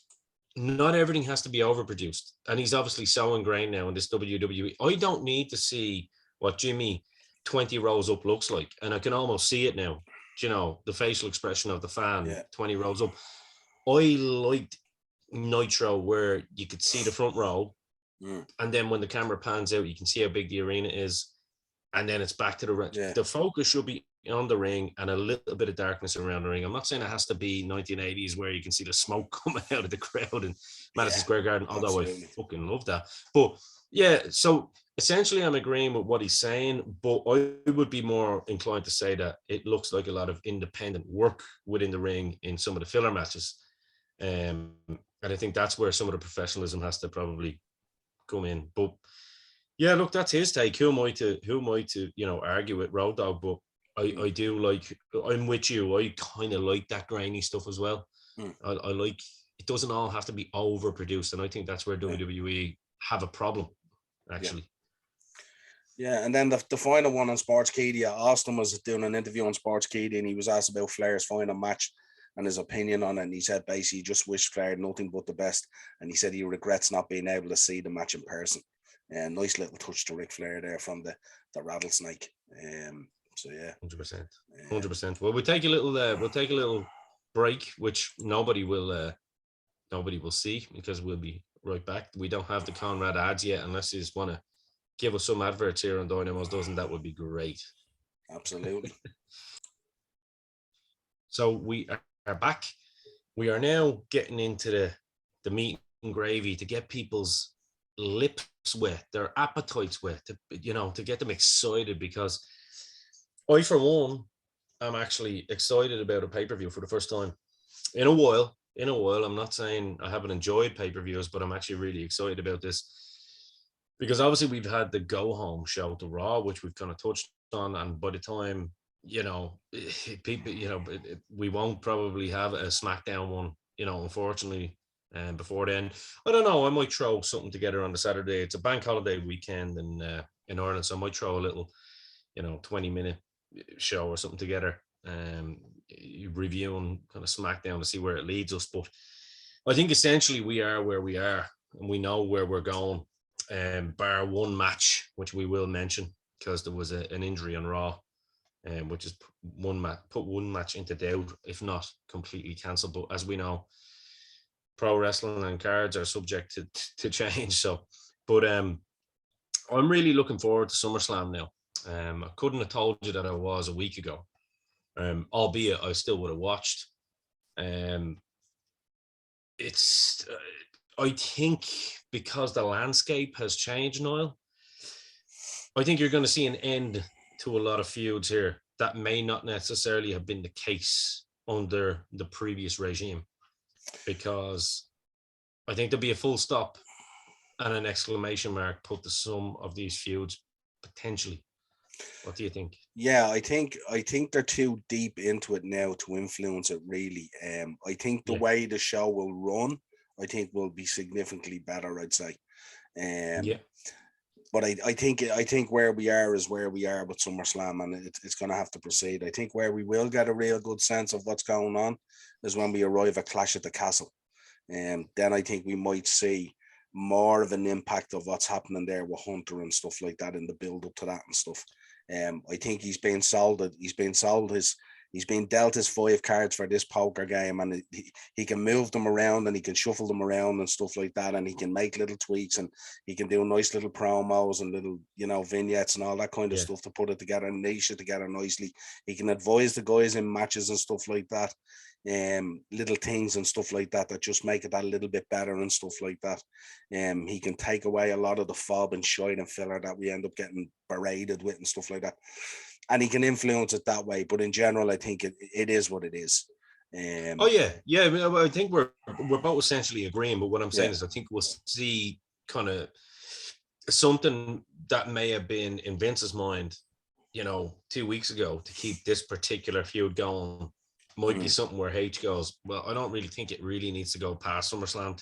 not everything has to be overproduced, and he's obviously so ingrained now in this WWE. I don't need to see what Jimmy 20 rows up looks like, and I can almost see it now. You know, the facial expression of the fan 20 rows up. I liked Nitro, where you could see the front row, and then when the camera pans out, you can see how big the arena is, and then it's back to the focus should be on the ring and a little bit of darkness around the ring. I'm not saying it has to be 1980s where you can see the smoke coming out of the crowd in Madison Square Garden, although I fucking love that. But yeah, so essentially I'm agreeing with what he's saying, but I would be more inclined to say that it looks like a lot of independent work within the ring in some of the filler matches. And I think that's where some of the professionalism has to probably come in. But yeah, look, that's his take. Who am I to, you know, argue with Road Dogg? But I do like, I'm with you. I kind of like that grainy stuff as well. I like, it doesn't all have to be overproduced. And I think that's where WWE have a problem, actually. Yeah, and then the final one on Sportskeeda, Austin was doing an interview on Sportskeeda, and he was asked about Flair's final match and his opinion on it. And he said basically he just wished Flair nothing but the best. And he said he regrets not being able to see the match in person. And nice little touch to Ric Flair there from the rattlesnake. So yeah, 100%. Well, we'll take a little break, which nobody will see, because we'll be right back. We don't have the Conrad ads yet, unless you just want to give us some adverts here on Dynamos Dozen. That would be great. Absolutely. So we are back. We are now getting into the meat and gravy to get people's lips wet, their appetites wet, to get them excited, because I, for one, am actually excited about a pay-per-view for the first time in a while. I'm not saying I haven't enjoyed pay-per-views, but I'm actually really excited about this because obviously we've had the go-home show to Raw, which we've kind of touched on, and by the time people, we won't probably have a SmackDown one, unfortunately. And before then, I don't know. I might throw something together on the Saturday. It's a bank holiday weekend in Ireland, so I might throw a little, 20-minute show or something together, reviewing kind of SmackDown to see where it leads us. But I think essentially we are where we are, and we know where we're going. Bar one match, which we will mention because there was an injury on Raw, which is put one match into doubt, if not completely cancelled. But as we know, pro wrestling and cards are subject to change. So, but I'm really looking forward to SummerSlam now. I couldn't have told you that I was a week ago, albeit I still would have watched. It's I think because the landscape has changed, Niall, I think you're going to see an end to a lot of feuds here that may not necessarily have been the case under the previous regime, because I think there'll be a full stop and an exclamation mark put to some of these feuds potentially. What do you think? Yeah, I think they're too deep into it now to influence it really. I think the way the show will run, I think will be significantly better, I'd say. Yeah. But I think where we are is where we are with SummerSlam, and it's going to have to proceed. I think where we will get a real good sense of what's going on is when we arrive at Clash at the Castle. And then I think we might see more of an impact of what's happening there with Hunter and stuff like that in the build up to that and stuff. I think he's been dealt his 5 cards for this poker game, and he can move them around and he can shuffle them around and stuff like that, and he can make little tweaks and he can do nice little promos and little vignettes and all that kind of stuff to put it together and niche it together nicely. He can advise the guys in matches and stuff like that, little things and stuff like that just make it that little bit better and stuff like that. He can take away a lot of the fob and shine and filler that we end up getting berated with and stuff like that, and he can influence it that way. But in general, I think it is what it is. I think we're both essentially agreeing. But what I'm saying is, I think we'll see kind of something that may have been in Vince's mind, 2 weeks ago, to keep this particular feud going. Might be something where H goes, well, I don't really think it really needs to go past SummerSlam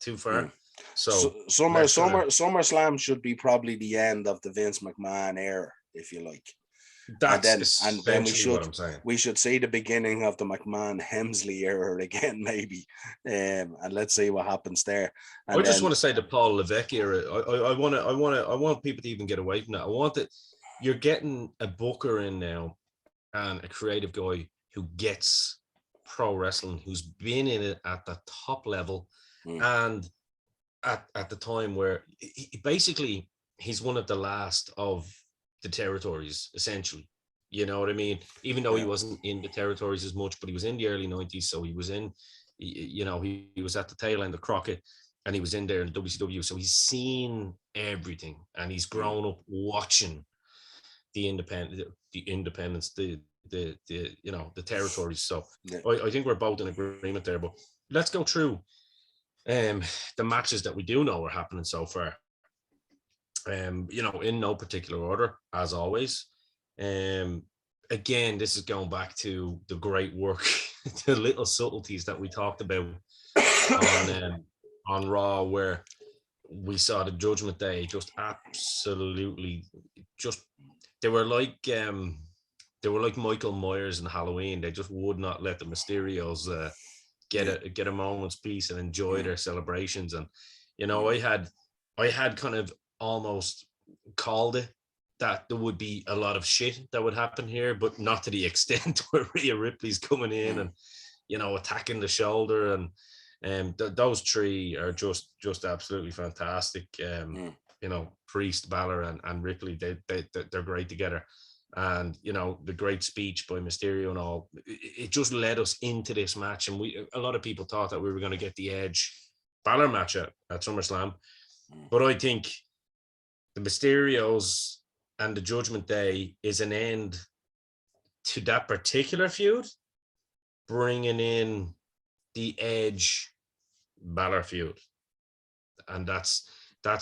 too far. So SummerSlam should be probably the end of the Vince McMahon era, if you like. And then we should see the beginning of the McMahon Hemsley era again, maybe, and let's see what happens there. And I just want to say the Paul Levesque era. I want people to even get away from that. I want that you're getting a booker in now and a creative guy who gets pro wrestling, who's been in it at the top level, and at the time where he's one of the last of the territories, essentially. You know what I mean? Even though he wasn't in the territories as much, but he was in the early 90s. So he was he was at the tail end of Crockett, and he was in there in WCW. So he's seen everything, and he's grown up watching the independence, the territories. So I think we're both in agreement there. But let's go through the matches that we do know are happening so far. In no particular order, as always. Again, this is going back to the great work, the little subtleties that we talked about on Raw, where we saw the Judgment Day just absolutely they were like Michael Myers in Halloween. They just would not let the Mysterios get a moment's peace and enjoy their celebrations. And I had kind of almost called it that there would be a lot of shit that would happen here, but not to the extent where Rhea Ripley's coming in and attacking the shoulder, and those three are just absolutely fantastic. Priest, Balor, and Ripley, they're great together. and the great speech by Mysterio and all, it just led us into this match. And a lot of people thought that we were going to get the Edge Balor match at SummerSlam, but I think the Mysterios and the Judgment Day is an end to that particular feud, bringing in the Edge Balor feud, and that's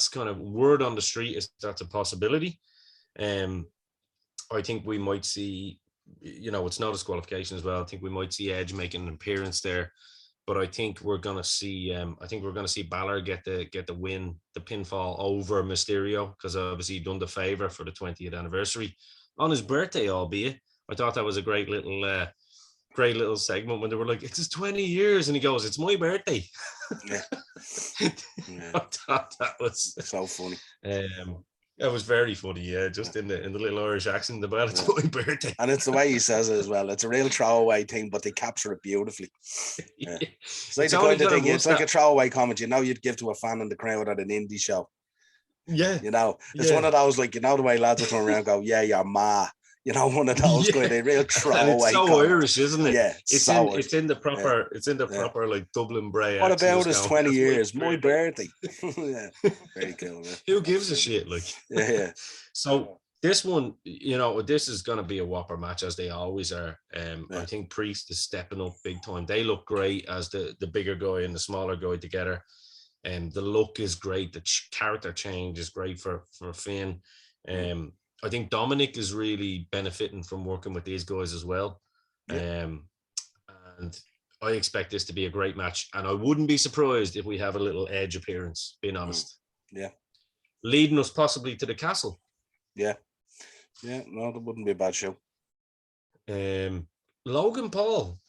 kind of word on the street is that's a possibility. I think we might see, it's no disqualification as well. I think we might see Edge making an appearance there, but I think we're gonna see Balor get the win, the pinfall over Mysterio, because obviously he done the favor for the 20th anniversary on his birthday, albeit. I thought that was a great little segment when they were like, it's his 20 years, and he goes, it's my birthday. Yeah. I thought that was so funny. That was very funny, yeah. Just in the little Irish accent about it's my birthday, and it's the way he says it as well. It's a real throwaway thing, but they capture it beautifully. Yeah. It's like the kind of thing. It's like a throwaway comment, you'd give to a fan in the crowd at an indie show. Yeah, it's one of those, like, the way lads will turn around and go, yeah, your ma. One of those kind of real throwaway. It's so comments. Irish, isn't it? Yeah, it's in the proper like Dublin Bray. What about his 20 years? My birthday. Yeah, very cool, man. Who gives a shit? Like, yeah. So this one, this is going to be a whopper match, as they always are. I think Priest is stepping up big time. They look great as the bigger guy and the smaller guy together, and the look is great. The character change is great for Finn. I think Dominic is really benefiting from working with these guys as well. Yeah. And I expect this to be a great match. And I wouldn't be surprised if we have a little Edge appearance, being honest. Yeah. Leading us possibly to the castle. Yeah. Yeah, no, that wouldn't be a bad show. Logan Paul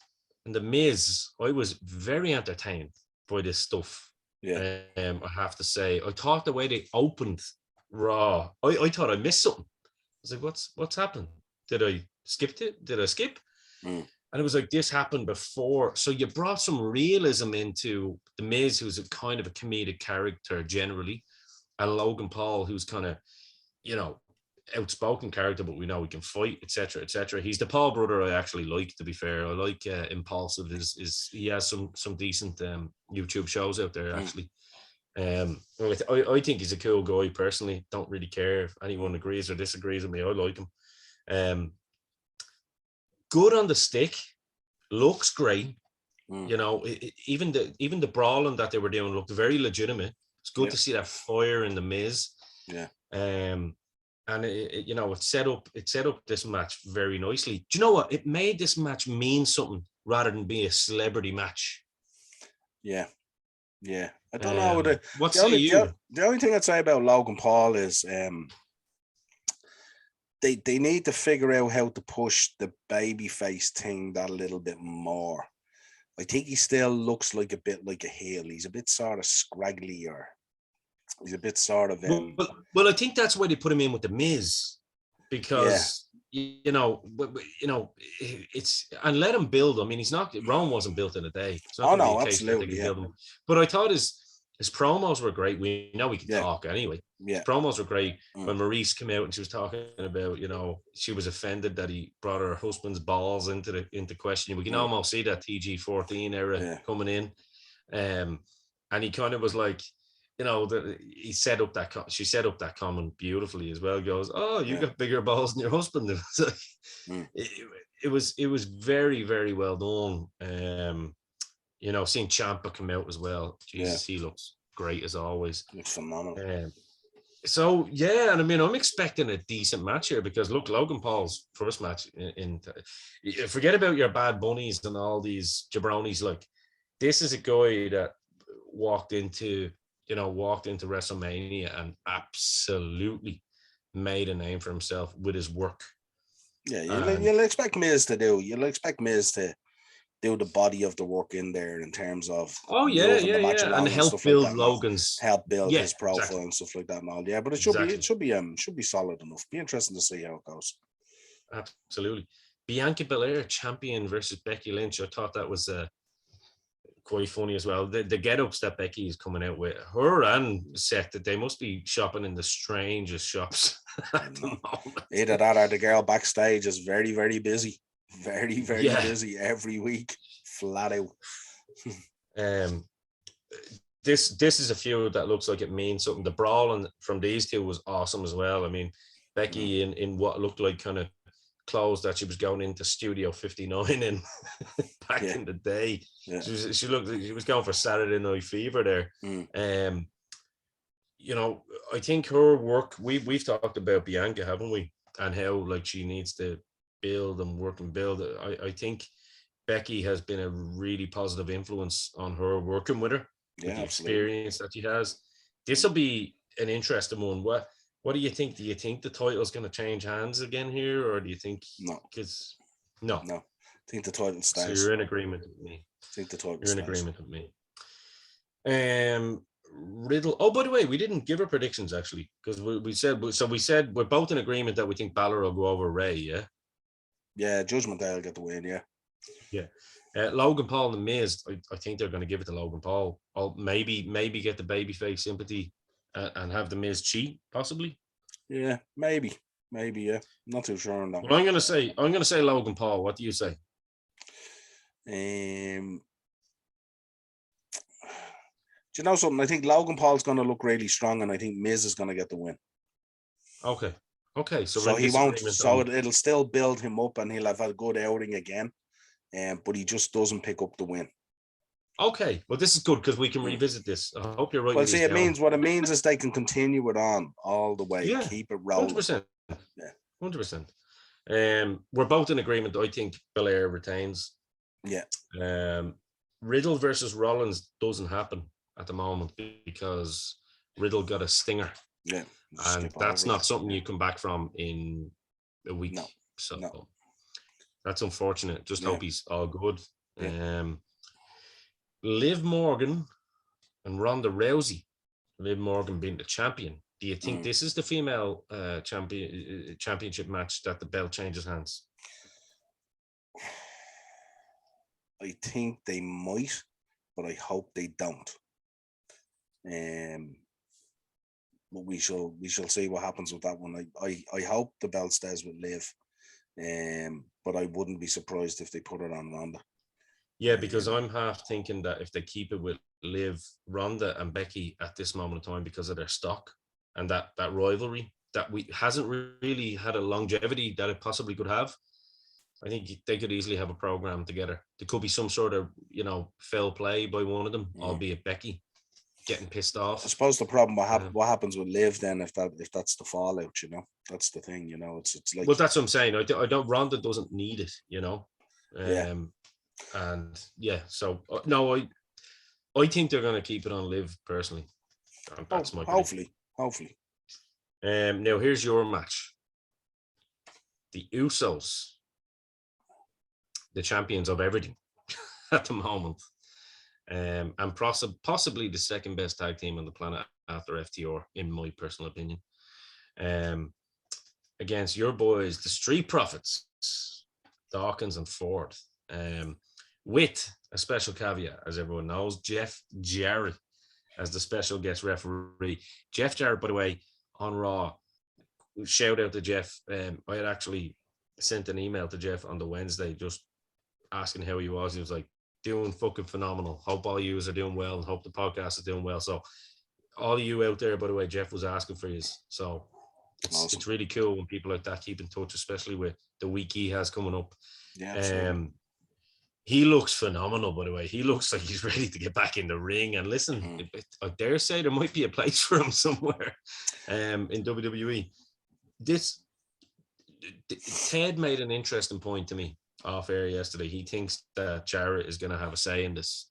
and The Miz, I was very entertained by this stuff. Yeah. I have to say, I thought the way they opened Raw, I thought I missed something. I was like, what's happened? Did I skip it? Did I skip? And it was like, this happened before. So you brought some realism into The Miz, who's a kind of a comedic character generally, and Logan Paul, who's kind of, outspoken character, but we know he can fight, etc., etc. He's the Paul brother I actually like, to be fair. I like Impulsive. He has some decent YouTube shows out there, actually. I think he's a cool guy personally. Don't really care if anyone agrees or disagrees with me. I like him. Good on the stick, looks great. Even the brawling that they were doing looked very legitimate. It's good to see that fire in The Miz. Yeah. And it set up this match very nicely. Do you know what? It made this match mean something rather than be a celebrity match. Yeah. Yeah, I don't know. The only thing I'd say about Logan Paul is they need to figure out how to push the babyface thing that a little bit more. I think he still looks like a bit like a heel. He's a bit sort of scraggly, or he's a bit sort of. Well, I think that's why they put him in with The Miz, because it's, and let him build. I mean, Rome wasn't built in a day. No, absolutely. Yeah. But I thought his promos were great. We know we can talk anyway. Yeah. His promos were great. When Maurice came out and she was talking about, she was offended that he brought her husband's balls into question. We can almost see that TG-14 era coming in. And he kind of was like, she set up that comment beautifully as well. Goes, oh, you got bigger balls than your husband. It was it was very, very well done. Seeing Ciampa come out as well. Jesus, he looks great as always. Looks phenomenal. So yeah, and I mean, I'm expecting a decent match here, because look, Logan Paul's first match forget about your Bad Bunnies and all these jabronis. Like, this is a guy that walked into WrestleMania and absolutely made a name for himself with his work. Yeah, you'll expect Miz to do. You'll expect Miz to do the body of the work in there in terms of and help build Logan's, his profile and stuff like that and all. Yeah, but it should be solid enough. Be interesting to see how it goes. Absolutely. Bianca Belair champion versus Becky Lynch. I thought that was quite funny as well. The get-ups that Becky is coming out with, her and Seth, that they must be shopping in the strangest shops at the moment. Either that or the girl backstage is very, very busy. Very, very busy every week. Flat out. This is a feud that looks like it means something. The brawl from these two was awesome as well. I mean, Becky in what looked like kind of clothes that she was going into Studio 59 in back in the day. Yeah. She looked like she was going for Saturday Night Fever there. You know, I think her work, we've talked about Bianca, haven't we? And how like she needs to build and work and build. I think Becky has been a really positive influence on her working with her. With the experience that she has. This will be an interesting one. What do you think? Do you think the title's going to change hands again here, or do you think no? Because no, I think the title stays. So you're in agreement with me. I think the title. You're in agreement with me. Riddle. Oh, by the way, we didn't give our predictions actually, because we said we're both in agreement that we think Balor will go over Ray. Yeah. Yeah, Judgment Day will get the win. Yeah. Yeah. Logan Paul and The Miz, I think they're going to give it to Logan Paul. Or maybe get the babyface sympathy and have The Miz cheat, possibly. Yeah, maybe. Yeah, not too sure on that. Well, I'm going to say Logan Paul. What do you say? Do you know something? I think Logan Paul's going to look really strong, and I think Miz is going to get the win. Okay. So he won't. So it'll still build him up, and he'll have a good outing again. But he just doesn't pick up the win. Okay, well, this is good because we can revisit this. I hope you're right. Well, see, what it means is they can continue it on all the way. Yeah, keep it rolling. 100%. Yeah, 100%. We're both in agreement. I think Belair retains. Yeah. Riddle versus Rollins doesn't happen at the moment because Riddle got a stinger. Yeah, and that's not something you come back from in a week. No. That's unfortunate. Just hope he's all good. Yeah. Liv Morgan and Ronda Rousey. Liv Morgan being the champion. Do you think this is the female championship match that the belt changes hands? I think they might, but I hope they don't. But we shall see what happens with that one. I hope the belt stays with Liv. But I wouldn't be surprised if they put it on Ronda. Yeah, because I'm half thinking that if they keep it with Liv, Ronda and Becky at this moment in time because of their stock and that rivalry that hasn't really had a longevity that it possibly could have, I think they could easily have a program together. There could be some sort of, foul play by one of them, albeit Becky getting pissed off. I suppose the problem what happens with Liv then if that's the fallout, that's the thing, it's like. Well, that's what I'm saying. I don't. Ronda doesn't need it, Yeah. And yeah, so no, I think they're going to keep it on Liv personally. That's my hopefully. Now here's your match. The Usos, the champions of everything at the moment. And possibly the second best tag team on the planet after FTR, in my personal opinion. Against your boys, the Street Profits, Dawkins and Ford. With a special caveat, as everyone knows, Jeff Jarrett as the special guest referee. Jeff Jarrett, by the way, on Raw. Shout out to Jeff. I had actually sent an email to Jeff on the Wednesday just asking how he was. He was like, doing fucking phenomenal. Hope all you are doing well and hope the podcast is doing well. So all of you out there, by the way, Jeff was asking for you. So it's really cool when people like that keep in touch, especially with the week he has coming up. Yeah. He looks phenomenal, by the way. He looks like he's ready to get back in the ring. And listen, I dare say there might be a place for him somewhere in WWE. Ted made an interesting point to me off air yesterday. He thinks that Jarrett is going to have a say in this.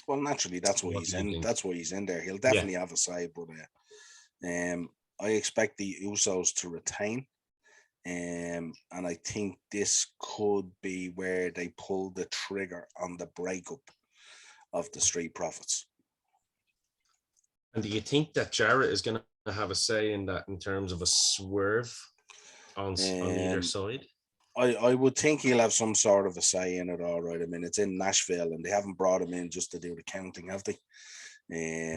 Well, naturally, that's why he's in. That's why he's in there. He'll definitely have a say, but I expect the Usos to retain. And I think this could be where they pull the trigger on the breakup of the Street Profits. And do you think that Jarrett is going to have a say in that in terms of a swerve on either side? I would think he'll have some sort of a say in it, all right. I mean, it's in Nashville, and they haven't brought him in just to do the counting, have they?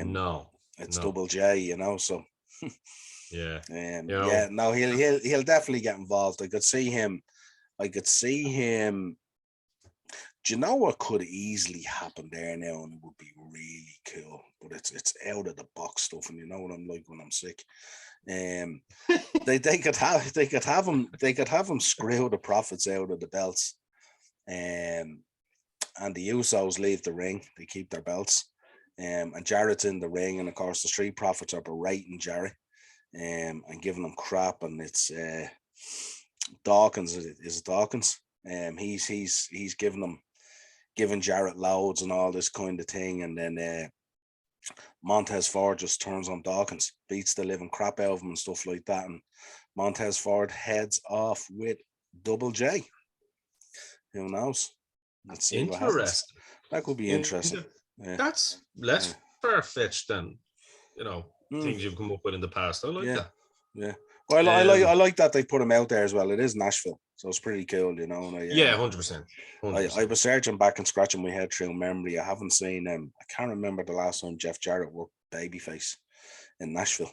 No, It's no. Double J, you know. So, Yeah. yeah, no, he'll definitely get involved. I could see him. Do you know what could easily happen there now, and it would be really cool? But it's out of the box stuff, and you know what I'm like when I'm sick. They could have him screw the Profits out of the belts, and the Usos leave the ring. They keep their belts, and Jarrett's in the ring, and of course the Street Profits are berating Jarrett, and giving him crap, and it's Dawkins is it Dawkins. He's giving Jarrett loads and all this kind of thing, and then Montez Ford just turns on Dawkins, beats the living crap out of him and stuff like that, and Montez Ford heads off with Double J. Who knows? Let's see what happens. That could be interesting. That's less far-fetched than things you've come up with in the past. I like that. Yeah. Well, I like that they put him out there as well. It is Nashville, so it's pretty cool, you know. And 100%. I was searching back and scratching my head through memory. I haven't seen I can't remember the last time Jeff Jarrett worked babyface in Nashville.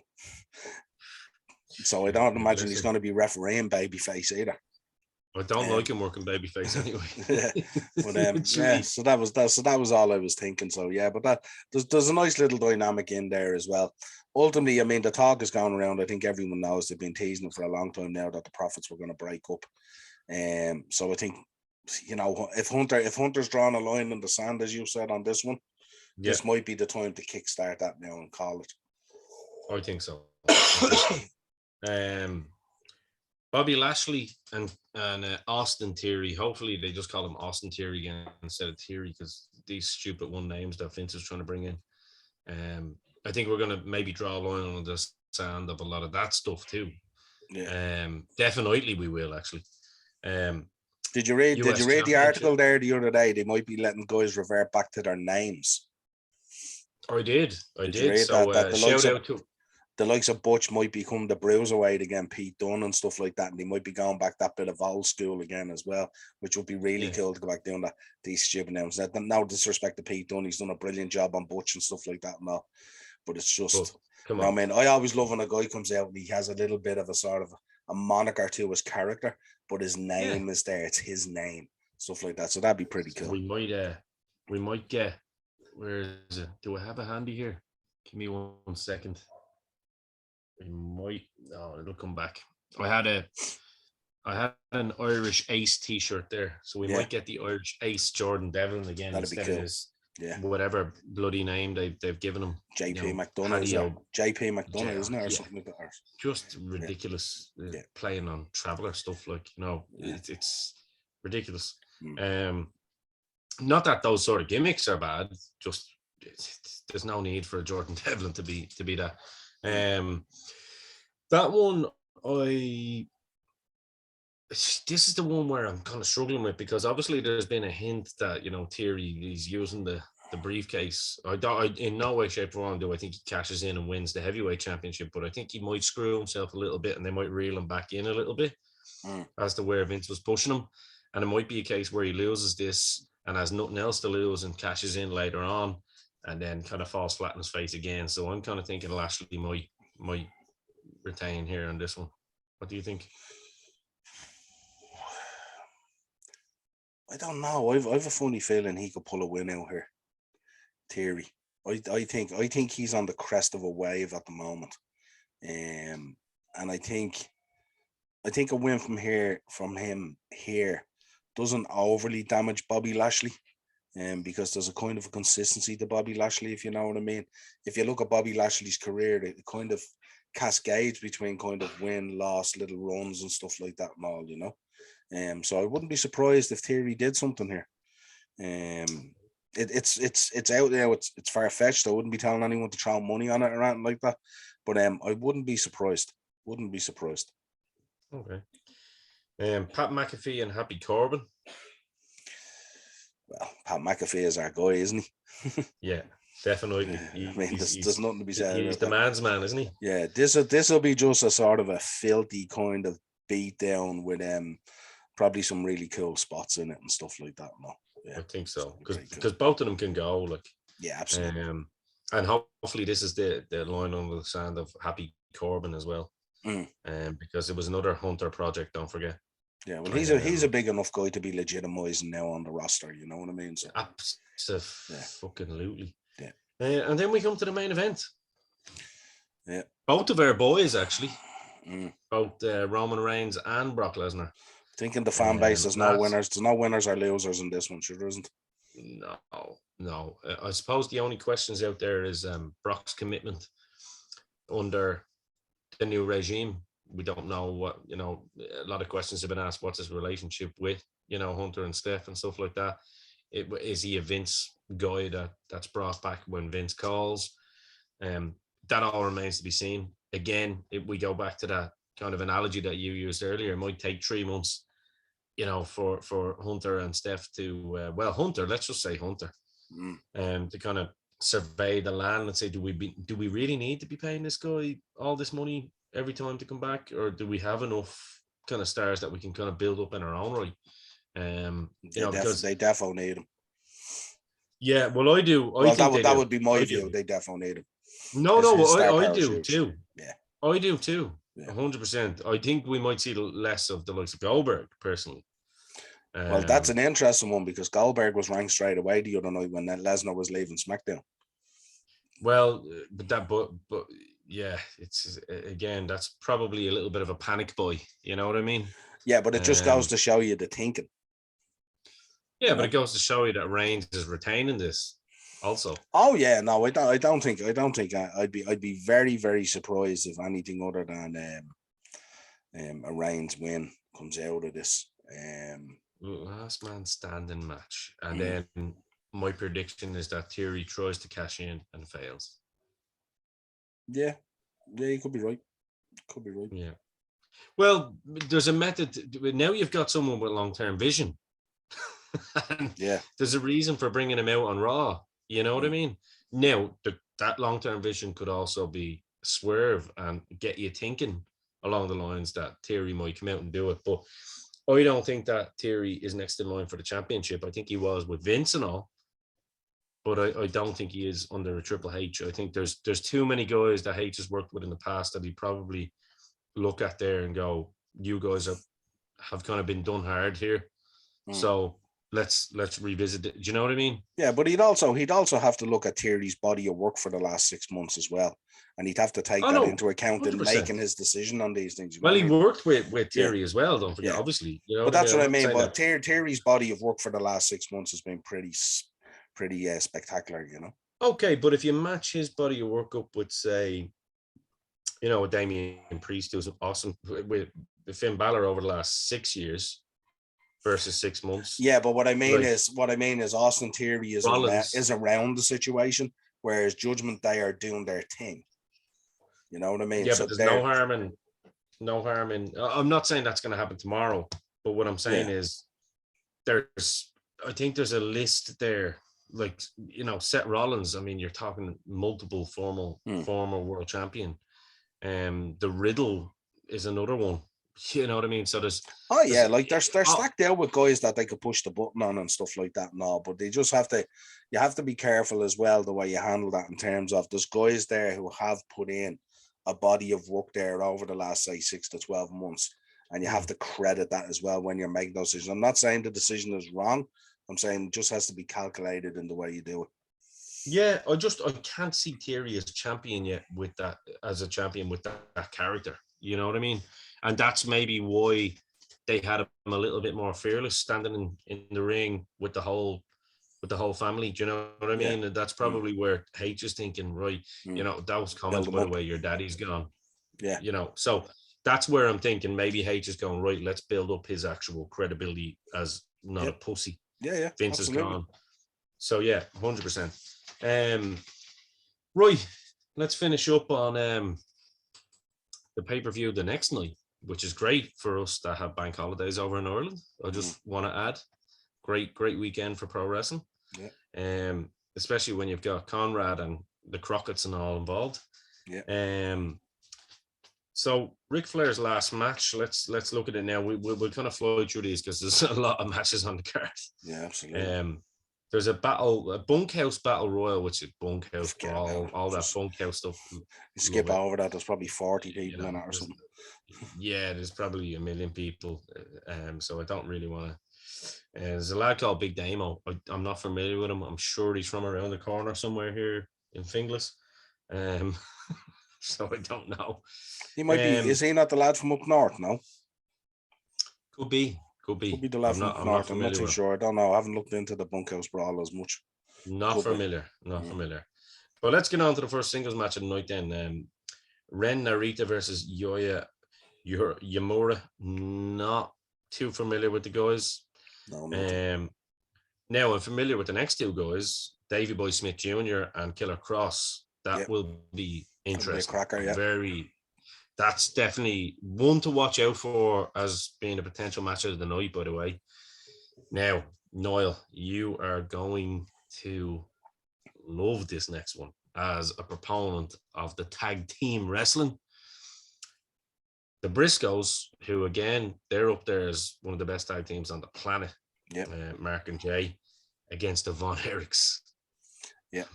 So I don't imagine he's going to be refereeing babyface either. I don't like him working babyface anyway. But so that was all I was thinking. So yeah, but that there's a nice little dynamic in there as well. Ultimately, I mean, the talk has gone around. I think everyone knows they've been teasing it for a long time now that the Profits were going to break up. So I think, if Hunter's drawn a line in the sand, as you said on this one, this might be the time to kickstart that now and call it. I think so. Bobby Lashley and Austin Theory. Hopefully, they just call him Austin Theory again instead of Theory, because these stupid one names that Vince is trying to bring in. I think we're going to maybe draw a line on the sand of a lot of that stuff too. Yeah. Definitely we will actually. Did you read the article there the other day? They might be letting guys revert back to their names. I did. So that shout out to the likes of Butch might become the Bruiserweight again, Pete Dunne and stuff like that, and they might be going back that bit of old school again as well, which would be really cool to go back doing these stupid names. No disrespect to Pete Dunne, he's done a brilliant job on Butch and stuff like that and all. But it's just, I mean, I always love when a guy comes out and he has a little bit of a sort of a moniker to his character, but his name is there. It's his name, stuff like that. So that'd be pretty cool. We might get. Where is it? Do I have a handy here? Give me 1 second. We might. Oh, it'll come back. I had an Irish Ace T-shirt there, so we might get the Irish Ace Jordan Devlin again. That'd instead be cool. Of his whatever bloody name they've given him. JP McDonough. JP McDonough, isn't it, or something like that? Just ridiculous playing on Traveler stuff, it's ridiculous. Not that those sort of gimmicks are bad, just there's no need for a Jordan Devlin to be that. That one, this is the one where I'm kind of struggling with, because obviously there's been a hint that Theory, he's using the briefcase. I in no way, shape, or form do I think he cashes in and wins the heavyweight championship, but I think he might screw himself a little bit and they might reel him back in a little bit as to where Vince was pushing him, and it might be a case where he loses this and has nothing else to lose and cashes in later on and then kind of falls flat in his face again. So I'm kind of thinking Lashley might retain here on this one. What do you think? I don't know. I've a funny feeling he could pull a win out here. Theory. I think he's on the crest of a wave at the moment. And I think a win from him here doesn't overly damage Bobby Lashley. Because there's a kind of a consistency to Bobby Lashley, if you know what I mean. If you look at Bobby Lashley's career, it kind of cascades between kind of win, loss, little runs and stuff like that and all, so I wouldn't be surprised if Theory did something here. It's out there, it's far-fetched. I wouldn't be telling anyone to throw money on it or anything like that, but I wouldn't be surprised. Okay. Pat McAfee and Happy Corbin. Well, Pat McAfee is our guy, isn't he? Yeah, definitely. There's nothing to be said. He's the man's man, isn't he? Yeah, this will be just a sort of a filthy kind of beat down with probably some really cool spots in it and stuff like that. No, yeah, I think so, cool. because both of them can go, like, yeah, absolutely. And hopefully this is the line under the sand of Happy Corbin as well, because it was another Hunter project. Don't forget. Yeah, well, he's a big enough guy to be legitimizing now on the roster. You know what I mean? So absolutely. Yeah. And then we come to the main event. Yeah. Both of our boys, actually. Both Roman Reigns and Brock Lesnar. Thinking the fan base there's no winners. There's no winners or losers in this one. Sure, there isn't. No. I suppose the only questions out there is Brock's commitment under the new regime. We don't know what, a lot of questions have been asked. What's his relationship with, Hunter and Steph and stuff like that? Is he a Vince guy that's brought back when Vince calls? That all remains to be seen. Again, if we go back to that kind of analogy that you used earlier, it might take 3 months, for Hunter and Steph to, Hunter, let's just say Hunter, to kind of survey the land and say, do we really need to be paying this guy all this money every time to come back, or do we have enough kind of stars that we can kind of build up in our own right? Because they definitely need him. Yeah, well, I do. That would be my view. They definitely need him. No, I do too. Yeah, I do too. 100%. I think we might see less of the likes of Goldberg, personally. Well, that's an interesting one because Goldberg was ranked straight away the other night when Lesnar was leaving SmackDown. Well, but yeah, it's again, that's probably a little bit of a panic buy. You know what I mean? Yeah, but it just goes to show you the thinking. Yeah, but it goes to show you that Reigns is retaining this also. Oh yeah, no, I don't think I'd be very, very surprised if anything other than a Reigns win comes out of this. Last man standing match, and then my prediction is that Theory tries to cash in and fails. Yeah, you could be right. Yeah. Well, there's a method. Now you've got someone with long-term vision. Yeah. There's a reason for bringing him out on Raw. You know what I mean? Now, that long-term vision could also be swerve and get you thinking along the lines that Theory might come out and do it. But I don't think that Theory is next in line for the championship. I think he was with Vince and all, but I don't think he is under a Triple H. I think there's too many guys that H has worked with in the past that he probably look at there and go, you guys have kind of been done hard here. So let's revisit it. Do you know what I mean? Yeah, but he'd also have to look at Theory's body of work for the last 6 months as well. And he'd have to take that into account 100%. In making his decision on these things. Well, he worked with Theory as well, don't forget, obviously. But that's what I mean. But Theory's body of work for the last 6 months has been pretty spectacular, Okay, but if you match his body of work up with, say, with Damian Priest, who's awesome, with Finn Balor over the last 6 years versus 6 months. Yeah, but what I mean is Austin Theory is around the situation, whereas Judgment Day are doing their thing. You know what I mean? Yeah, but there's no harm in. I'm not saying that's going to happen tomorrow, but what I'm saying is I think there's a list there. Like, Seth Rollins, I mean, you're talking multiple former world champion. The Riddle is another one. You know what I mean? So there's they're stacked out with guys that they could push the button on and stuff like that. No, but they just you have to be careful as well the way you handle that in terms of there's guys there who have put in a body of work there over the last, say, 6 to 12 months. And you have to credit that as well when you're making those decisions. I'm not saying the decision is wrong. I'm saying it just has to be calculated in the way you do it. Yeah, I can't see Theory as champion yet with that, as a champion with that character. You know what I mean? And that's maybe why they had him a little bit more fearless, standing in the ring with the whole family. Do you know what I mean? And that's probably where H is thinking, right, those comments, by the way, your daddy's gone. Yeah. So that's where I'm thinking maybe H is going, right, let's build up his actual credibility as not a pussy. Yeah. Vince is gone. So 100%. Right, let's finish up on the pay-per-view the next night, which is great for us that have bank holidays over in Ireland. I just want to add, great weekend for pro wrestling. Yeah. Especially when you've got Conrad and the Crockett's and all involved. Yeah. So Ric Flair's last match. Let's look at it now. We'll kind of fly through these because there's a lot of matches on the card. Yeah, absolutely. There's a bunkhouse battle royal, which is bunkhouse brawl, all that bunkhouse stuff. You skip over that. There's probably 40 people in it or something. Yeah, there's probably a million people. So I don't really want to. There's a lad called Big Damo. I'm not familiar with him. I'm sure he's from around the corner somewhere here in Finglas. So I don't know. He might be. Is he not the lad from up north? No. Could be. Could be the lad from up north. I'm not too sure. I don't know. I haven't looked into the bunkhouse brawl as much. Not familiar. But let's get on to the first singles match of the night then. Ren Narita versus Yoya Yamura. Not too familiar with the guys. No. Now I'm familiar with the next two guys, Davey Boy Smith Jr. and Killer Cross. That will be interesting. Cracker, yeah. That's definitely one to watch out for as being a potential match of the night, by the way. Now, Niall, you are going to love this next one as a proponent of the tag team wrestling. The Briscoes, who again, they're up there as one of the best tag teams on the planet. Yeah. Mark and Jay against the Von Erichs. Yeah.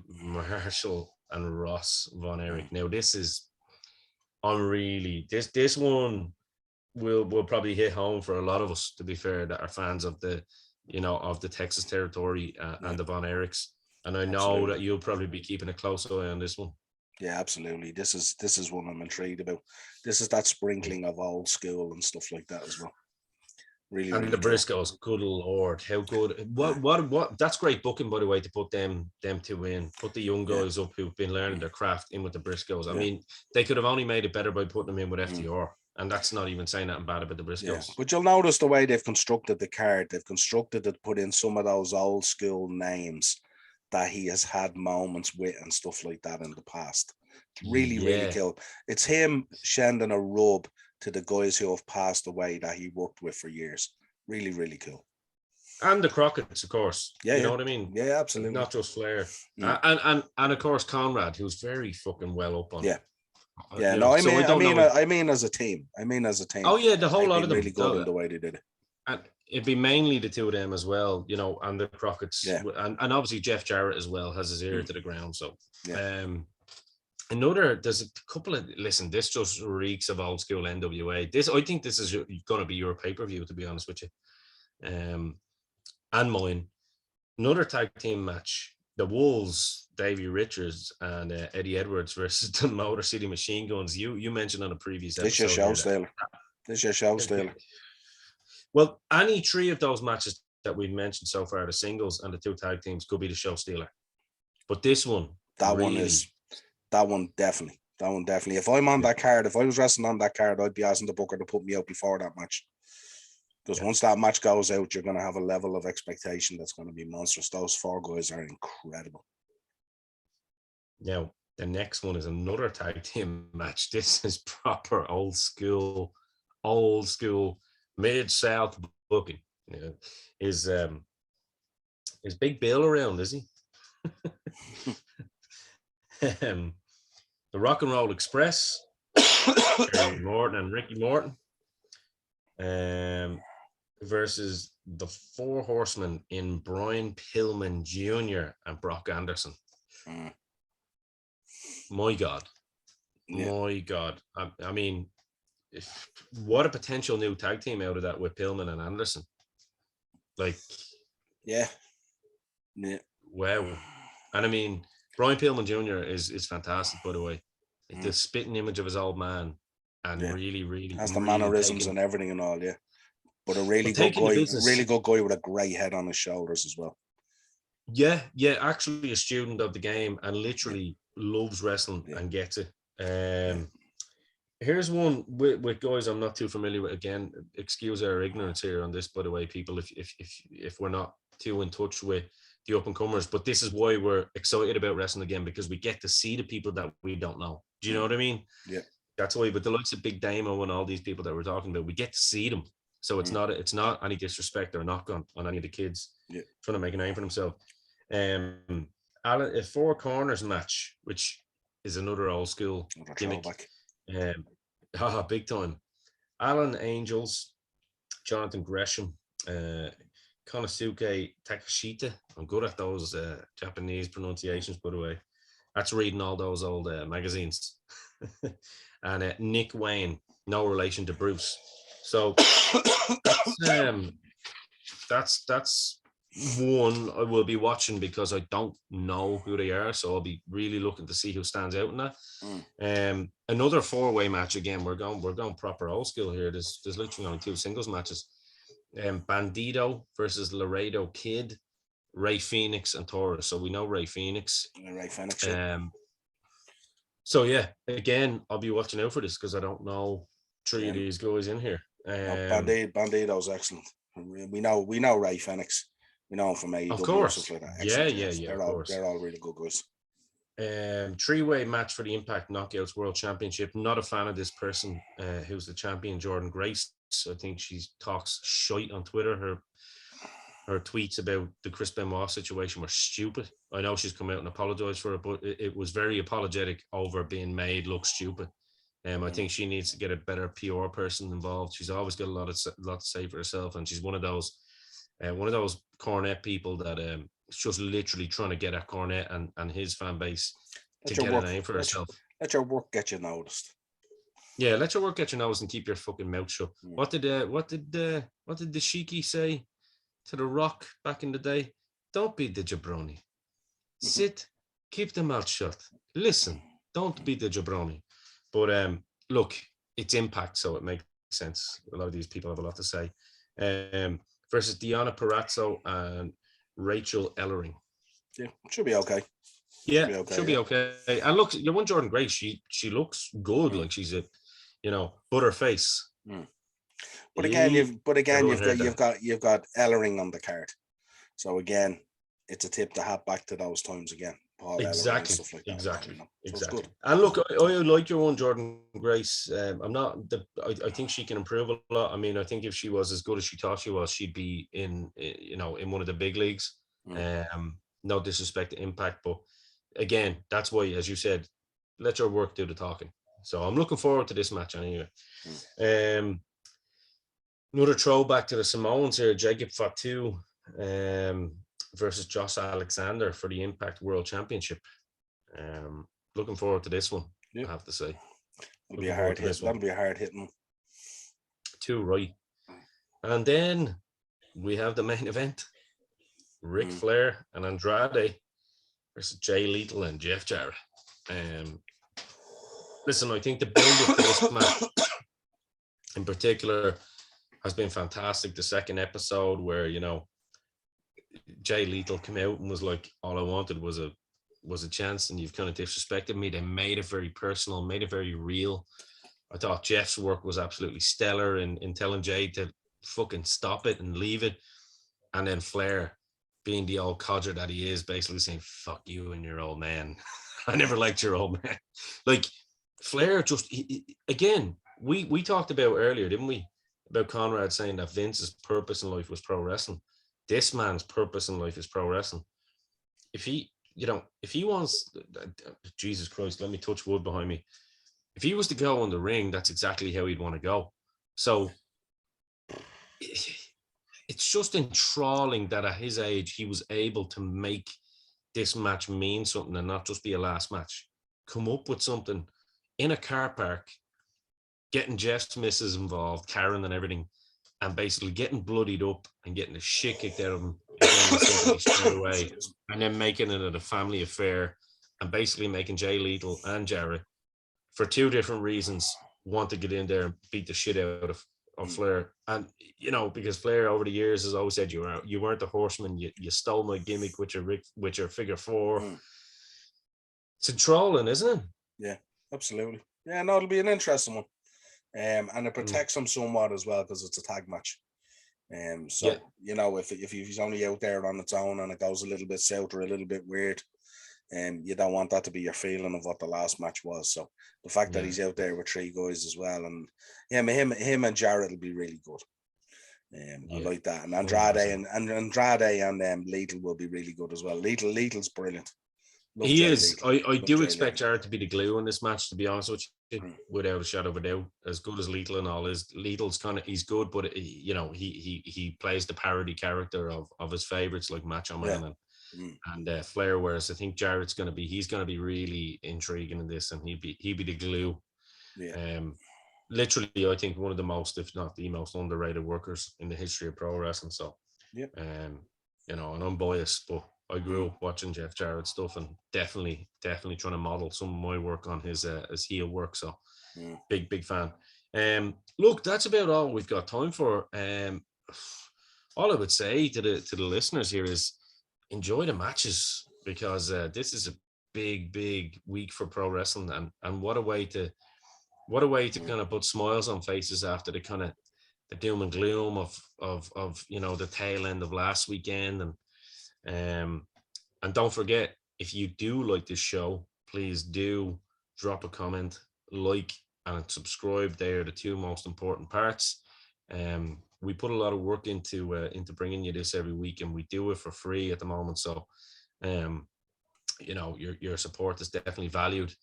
Marshall and Ross Von Erich. Now, this is this one will probably hit home for a lot of us, to be fair, that are fans of the Texas territory and the Von Erichs. And I know that you'll probably be keeping a close eye on this one. Yeah, absolutely. This is one I'm intrigued about. This is that sprinkling of old school and stuff like that as well. Really, and the Briscoes, good Lord, how good! What? That's great booking, by the way, to put them two in. Put the young guys up who've been learning their craft in with the Briscoes. I mean, they could have only made it better by putting them in with FTR, and that's not even saying nothing bad about the Briscoes. Yeah. But you'll notice the way they've constructed the card. They've constructed it, put in some of those old school names that he has had moments with and stuff like that in the past. It's really cool. It's him sending a rub to the guys who have passed away that he worked with for years. Really, really cool. And the Crockett's, of course. Yeah, you know what I mean? Yeah, absolutely. Not just Flair. And of course Conrad, who's very fucking well up on it. Yeah, no, I mean as a team. Oh yeah, the whole lot of them really good in the way they did it. And it'd be mainly the two of them as well, and the Crockett's, and obviously Jeff Jarrett as well has his ear to the ground. So there's a couple of this just reeks of old school NWA. I think this is going to be your pay-per-view, to be honest with you, and mine. Another tag team match: the Wolves, Davey Richards and Eddie Edwards versus the Motor City Machine Guns. You mentioned on a previous episode. This your show stealer. Well, any three of those matches that we've mentioned so far, the singles and the two tag teams, could be the show stealer. But this one, that one definitely. If I'm on that card, if I was wrestling on that card, I'd be asking the booker to put me out before that match. Because once that match goes out, you're going to have a level of expectation that's going to be monstrous. Those four guys are incredible. Now, the next one is another tag team match. This is proper old school Mid-South booking. Is Big Bill around, is he? The Rock and Roll Express, Terry Morton and Ricky Morton, versus the Four Horsemen in Brian Pillman Jr. and Brock Anderson. My God. I mean, what a potential new tag team out of that with Pillman and Anderson. Wow. And I mean, Brian Pillman Jr. is fantastic, by the way. The spitting image of his old man, and really has the mannerisms and everything and all, But a really good guy with a great head on his shoulders as well. Yeah, actually a student of the game and literally loves wrestling and gets it. Here's one with guys I'm not too familiar with. Again, excuse our ignorance here on this, by the way, people, if we're not too in touch with the up and comers, but this is why we're excited about wrestling again, because we get to see the people that we don't know. Do you know what I mean? Yeah. That's why, with the likes of Big Damo and all these people that we're talking about, we get to see them. So it's not any disrespect or knock on any of the kids trying to make a name for themselves. A Four Corners match, which is another old school gimmick. Big time. Alan Angels, Jonathan Gresham, Konosuke Takashita. I'm good at those Japanese pronunciations, by the way. That's reading all those old magazines. And Nick Wayne, no relation to Bruce. So that's one I will be watching because I don't know who they are, so I'll be really looking to see who stands out in that. Another four-way match again. We're going proper old school here. There's literally only two singles matches. Bandito versus Laredo Kid, Ray Phoenix and Taurus. So we know Ray Phoenix. Ray Phoenix. Yeah. So yeah, again, I'll be watching out for this because I don't know three of these guys in here. Bandito's excellent. We know Ray Phoenix. We know him from AEW. Of course. Stuff like that. Yeah. They're all really good guys. Three-way match for the Impact Knockouts World Championship. Not a fan of this person who's the champion, Jordan Grace. I think she talks shite on Twitter. Her tweets about the Chris Benoit situation were stupid. I know she's come out and apologized for it, but it was very apologetic over being made look stupid. I think she needs to get a better PR person involved. She's always got a lot to say for herself, and she's one of those Cornette people that is just literally trying to get at Cornette and his fan base to get a name for herself. Let your work get you noticed. Yeah, let your work get you noticed and keep your fucking mouth shut. What did the Sheiky say to The Rock back in the day? Don't be the jabroni. Sit, keep the mouth shut. Listen, don't be the jabroni. But look, it's Impact, so it makes sense. A lot of these people have a lot to say. Versus Deonna Purrazzo and Rachel Ellering. Yeah, should be okay. Should be okay. And look, your one Jordan Grace, she looks good. Like she's a, butterface. But again, you've got Ellering on the card. So again, it's a tip to hat back to those times again. Paul exactly, and stuff like that, exactly. So and look, I like your one Jordan Grace. I think she can improve a lot. I mean, I think if she was as good as she thought she was, she'd be in one of the big leagues. No disrespect to Impact, but again, that's why, as you said, let your work do the talking. So I'm looking forward to this match anyway. Another throwback to the Samoans here, Jacob Fatu versus Josh Alexander for the Impact World Championship. Looking forward to this one, I have to say. It'll be a hard hit. That'll be a hard hitting. Too right. And then we have the main event. Ric Flair and Andrade versus Jay Lethal and Jeff Jarrett. Listen, I think the build-up to this match in particular has been fantastic. The second episode where, Jay Lethal came out and was like, all I wanted was a chance, and you've kind of disrespected me. They made it very personal, made it very real. I thought Jeff's work was absolutely stellar in telling Jay to fucking stop it and leave it. And then Flair, being the old codger that he is, basically saying, fuck you and your old man. I never liked your old man. Like, Flair just, again, we talked about earlier, didn't we? About Conrad saying that Vince's purpose in life was pro wrestling. This man's purpose in life is pro wrestling. If he wants, Jesus Christ, let me touch wood behind me. If he was to go on the ring, that's exactly how he'd want to go. So it's just enthralling that at his age, he was able to make this match mean something and not just be a last match. Come up with something in a car park, getting Jeff's missus involved, Karen and everything, and basically getting bloodied up and getting the shit kicked out of him straight away, and then making it a family affair and basically making Jay Lethal and Jarrett, for two different reasons, want to get in there and beat the shit out of Flair. And, because Flair over the years has always said you weren't the horseman, you stole my gimmick with your figure four. It's enthralling, isn't it? Yeah, absolutely. Yeah, no, it'll be an interesting one. And it protects him somewhat as well because it's a tag match. If he's only out there on its own and it goes a little bit south or a little bit weird, you don't want that to be your feeling of what the last match was. So the fact that he's out there with three guys as well, and him and Jarrett will be really good. I like that. And Andrade and Lethal will be really good as well. Lethal's brilliant. Love He Jay is. Lethal. I Love do Jay expect Lethal. Jarrett to be the glue in this match, to be honest with you, Mm. without a shadow of a doubt. As good as Lethal and all is, Lethal's he's good, but he plays the parody character of his favorites like Macho Man Yeah. Mm. and Flair. Whereas I think Jarrett's he's gonna be really intriguing in this, and he'd be the glue. Yeah. Literally, I think one of the most, if not the most, underrated workers in the history of pro wrestling. So, Yep. and I'm biased, but I grew Mm. up watching Jeff Jarrett stuff, and definitely trying to model some of my work on his heel work. So, Mm. big fan. Look, that's about all we've got time for. All I would say to the listeners here is enjoy the matches, because this is a big week for pro wrestling, and what a way to kind of put smiles on faces after the doom and gloom of the tail end of last weekend. And don't forget, if you do like this show, please do drop a comment, like, and subscribe. They are the two most important parts. We put a lot of work into bringing you this every week, and we do it for free at the moment. So your support is definitely valued.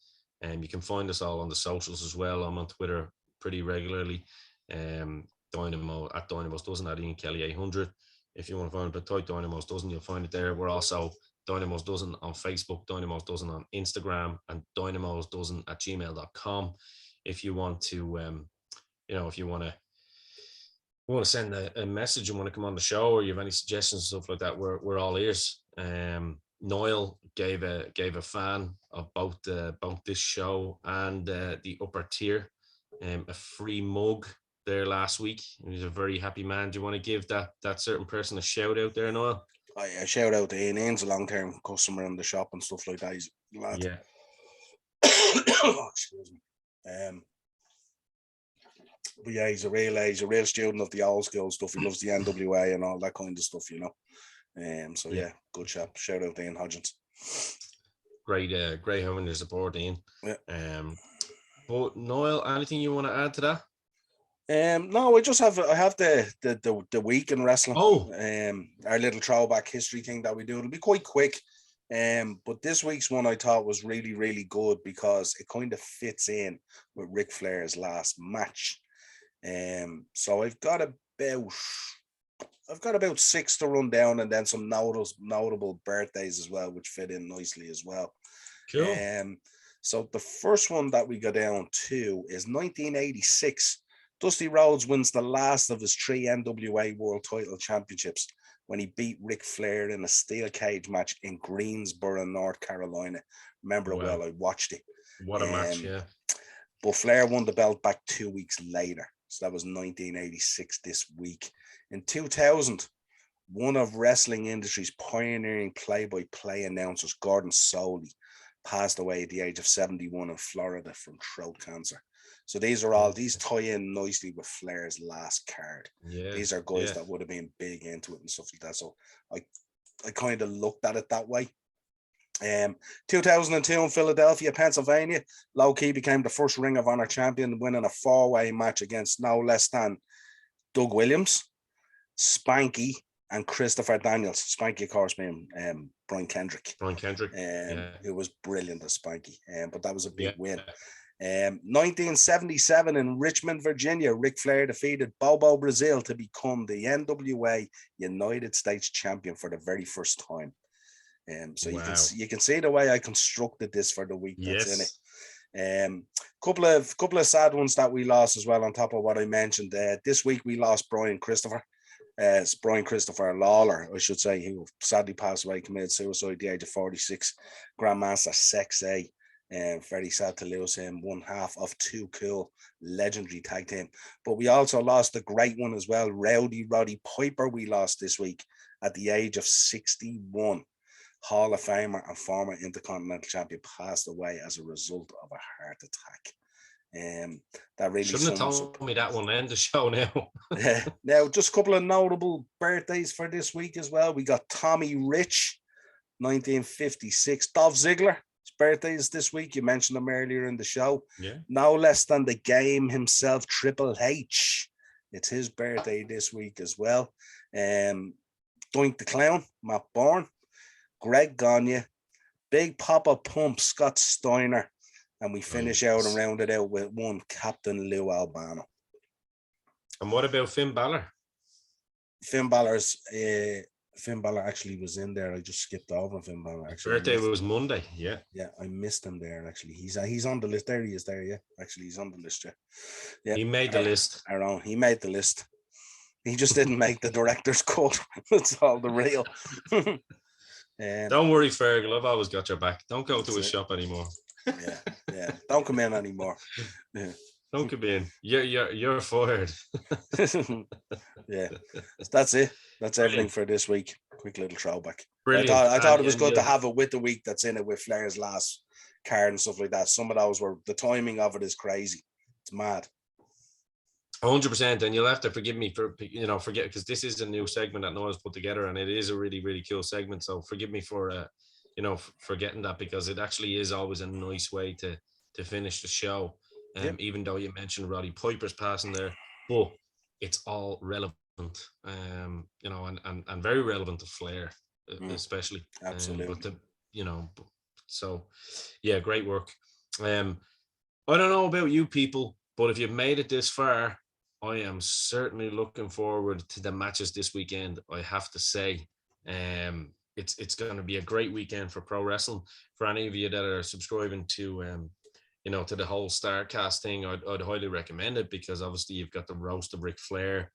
And you can find us all on the socials as well. I'm on Twitter pretty regularly. Dynamo at Dynamo's Dozen, at Ian Kelly 800. If you want to find it, but type Dynamo's Dozen, you'll find it there. We're also Dynamo's Dozen on Facebook, Dynamo's Dozen on Instagram, and Dynamo's Dozen at gmail.com. If you want to, if you want to send a message and want to come on the show, or you have any suggestions and stuff like that, we're all ears. Niall gave a fan of both this show and the upper tier a free mug there last week. He's a very happy man. Do you want to give that certain person a shout out there, Niall? I shout out to Ian. Ian's a long-term customer in the shop and stuff like that. He's a lad. Yeah. Oh, excuse me. But yeah, he's a real student of the old school stuff. He loves the NWA and all that kind of stuff, So yeah, good chap. Shout out to Ian Hodgins. Great having your support, Ian. Yeah. But Niall, anything you want to add to that? No, I have the week in wrestling. Oh. Our little throwback history thing that we do. It'll be quite quick. But this week's one I thought was really, really good because it kind of fits in with Ric Flair's last match. So I've got about 6 to run down, and then some notable birthdays as well, which fit in nicely as well. Cool. So the first one that we go down to is 1986. Dusty Rhodes wins the last of his 3 NWA World Title Championships when he beat Ric Flair in a steel cage match in Greensboro, North Carolina. Remember it well, I watched it. What a match, yeah. But Flair won the belt back 2 weeks later. So that was 1986 this week. In 2000, one of wrestling industry's pioneering play-by-play announcers, Gordon Soley, passed away at the age of 71 in Florida from throat cancer. So these tie in nicely with Flair's last card. Yeah, these are guys that would have been big into it and stuff like that. So I kind of looked at it that way. 2002 in Philadelphia, Pennsylvania, Low Key became the first Ring of Honor champion, winning a 4-way match against no less than Doug Williams, Spanky, and Christopher Daniels. Spanky, of course, being Brian Kendrick. It was brilliant as Spanky, but that was a big win. 1977 in Richmond, Virginia, Ric Flair defeated Bobo Brazil to become the NWA United States champion for the very first time. So you can see the way I constructed this for the week that's in it. Couple of sad ones that we lost as well on top of what I mentioned. This week we lost Brian Christopher Lawler, I should say, who sadly passed away, committed suicide at the age of 46. Grandmaster Sex A. Very sad to lose him, one half of two cool legendary tag team. But we also lost a great one as well. Rowdy Roddy Piper we lost this week at the age of 61. Hall of Famer and former Intercontinental Champion passed away as a result of a heart attack. That really shouldn't have told me that one. End the show now. Now, just a couple of notable birthdays for this week as well. We got Tommy Rich, 1956. Dolph Ziggler. His birthday is this week. You mentioned him earlier in the show. Yeah. No less than the game himself, Triple H. It's his birthday this week as well. Doink the Clown, Matt Bourne, Greg Gagne, Big Papa Pump, Scott Steiner. And we finish out and Nice. round it out with one Captain Lou Albano. And what about Finn Balor? Finn Balor actually was in there. I just skipped over Finn Balor. His Actually, birthday was Monday. Yeah. Yeah, I missed him there. Actually, he's on the list. There he is. There, yeah. Actually, he's on the list. Yeah. He made the list. Aaron, he made the list. He just didn't make the director's cut. That's all the real. Don't worry, Fergal. I've always got your back. Don't go to his shop anymore. Yeah. Don't come in anymore. Yeah. Don't come in. You're fired. Yeah. That's it. That's everything for this week. Quick little throwback. Brilliant. I thought it was good to have it with the week that's in it with Flair's last card and stuff like that. Some of those were, the timing of it is crazy. It's mad. 100%. And you'll have to forgive me for, forget, because this is a new segment that Niall's put together and it is a really, really cool segment. So forgive me for, forgetting that, because it actually is always a nice way to finish the show. Even though you mentioned Roddy Piper's passing there, but it's all relevant, and very relevant to Flair, especially. Absolutely. So yeah, great work. I don't know about you people, but if you've made it this far, I am certainly looking forward to the matches this weekend. I have to say, it's going to be a great weekend for pro wrestling. For any of you that are subscribing to to the whole Starcast thing, I'd highly recommend it, because obviously you've got the roast of Ric Flair,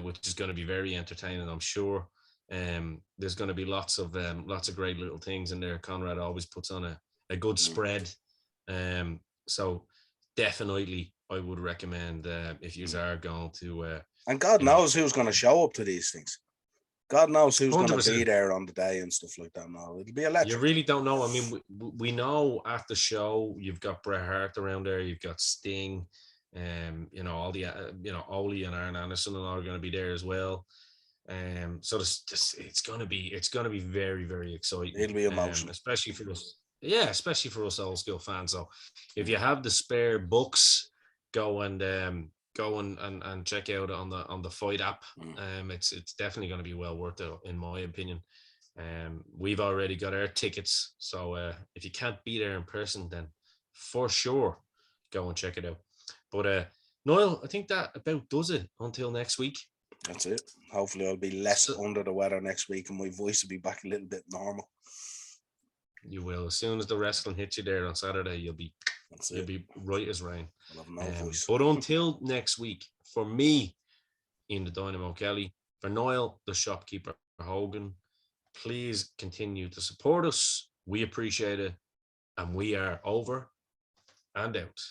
which is going to be very entertaining, I'm sure. There's going to be lots of great little things in there. Conrad always puts on a good spread. So definitely I would recommend, if you are going to and God knows who's going to show up to these things. God knows who's going to be there on the day and stuff like that. No, it'll be electric. You really don't know. I mean, we know at the show you've got Bret Hart around there, you've got Sting, all the Ole and Arn Anderson and all are going to be there as well. So it's going to be very, very exciting. It'll be emotional, especially for us. Yeah, especially for us old school fans. So if you have the spare bucks, go and check out on the Fight app. It's definitely going to be well worth it, in my opinion. We've already got our tickets, so if you can't be there in person, then for sure go and check it out. But Niall, I think that about does it until next week. That's it. Hopefully I'll be less under the weather next week and my voice will be back a little bit normal. You will. As soon as the wrestling hits you there on Saturday, you'll be right as rain. I'll have no voice. But until next week, for me, in the Dynamo Kelly, for Niall, the shopkeeper Hogan, please continue to support us. We appreciate it. And we are over and out.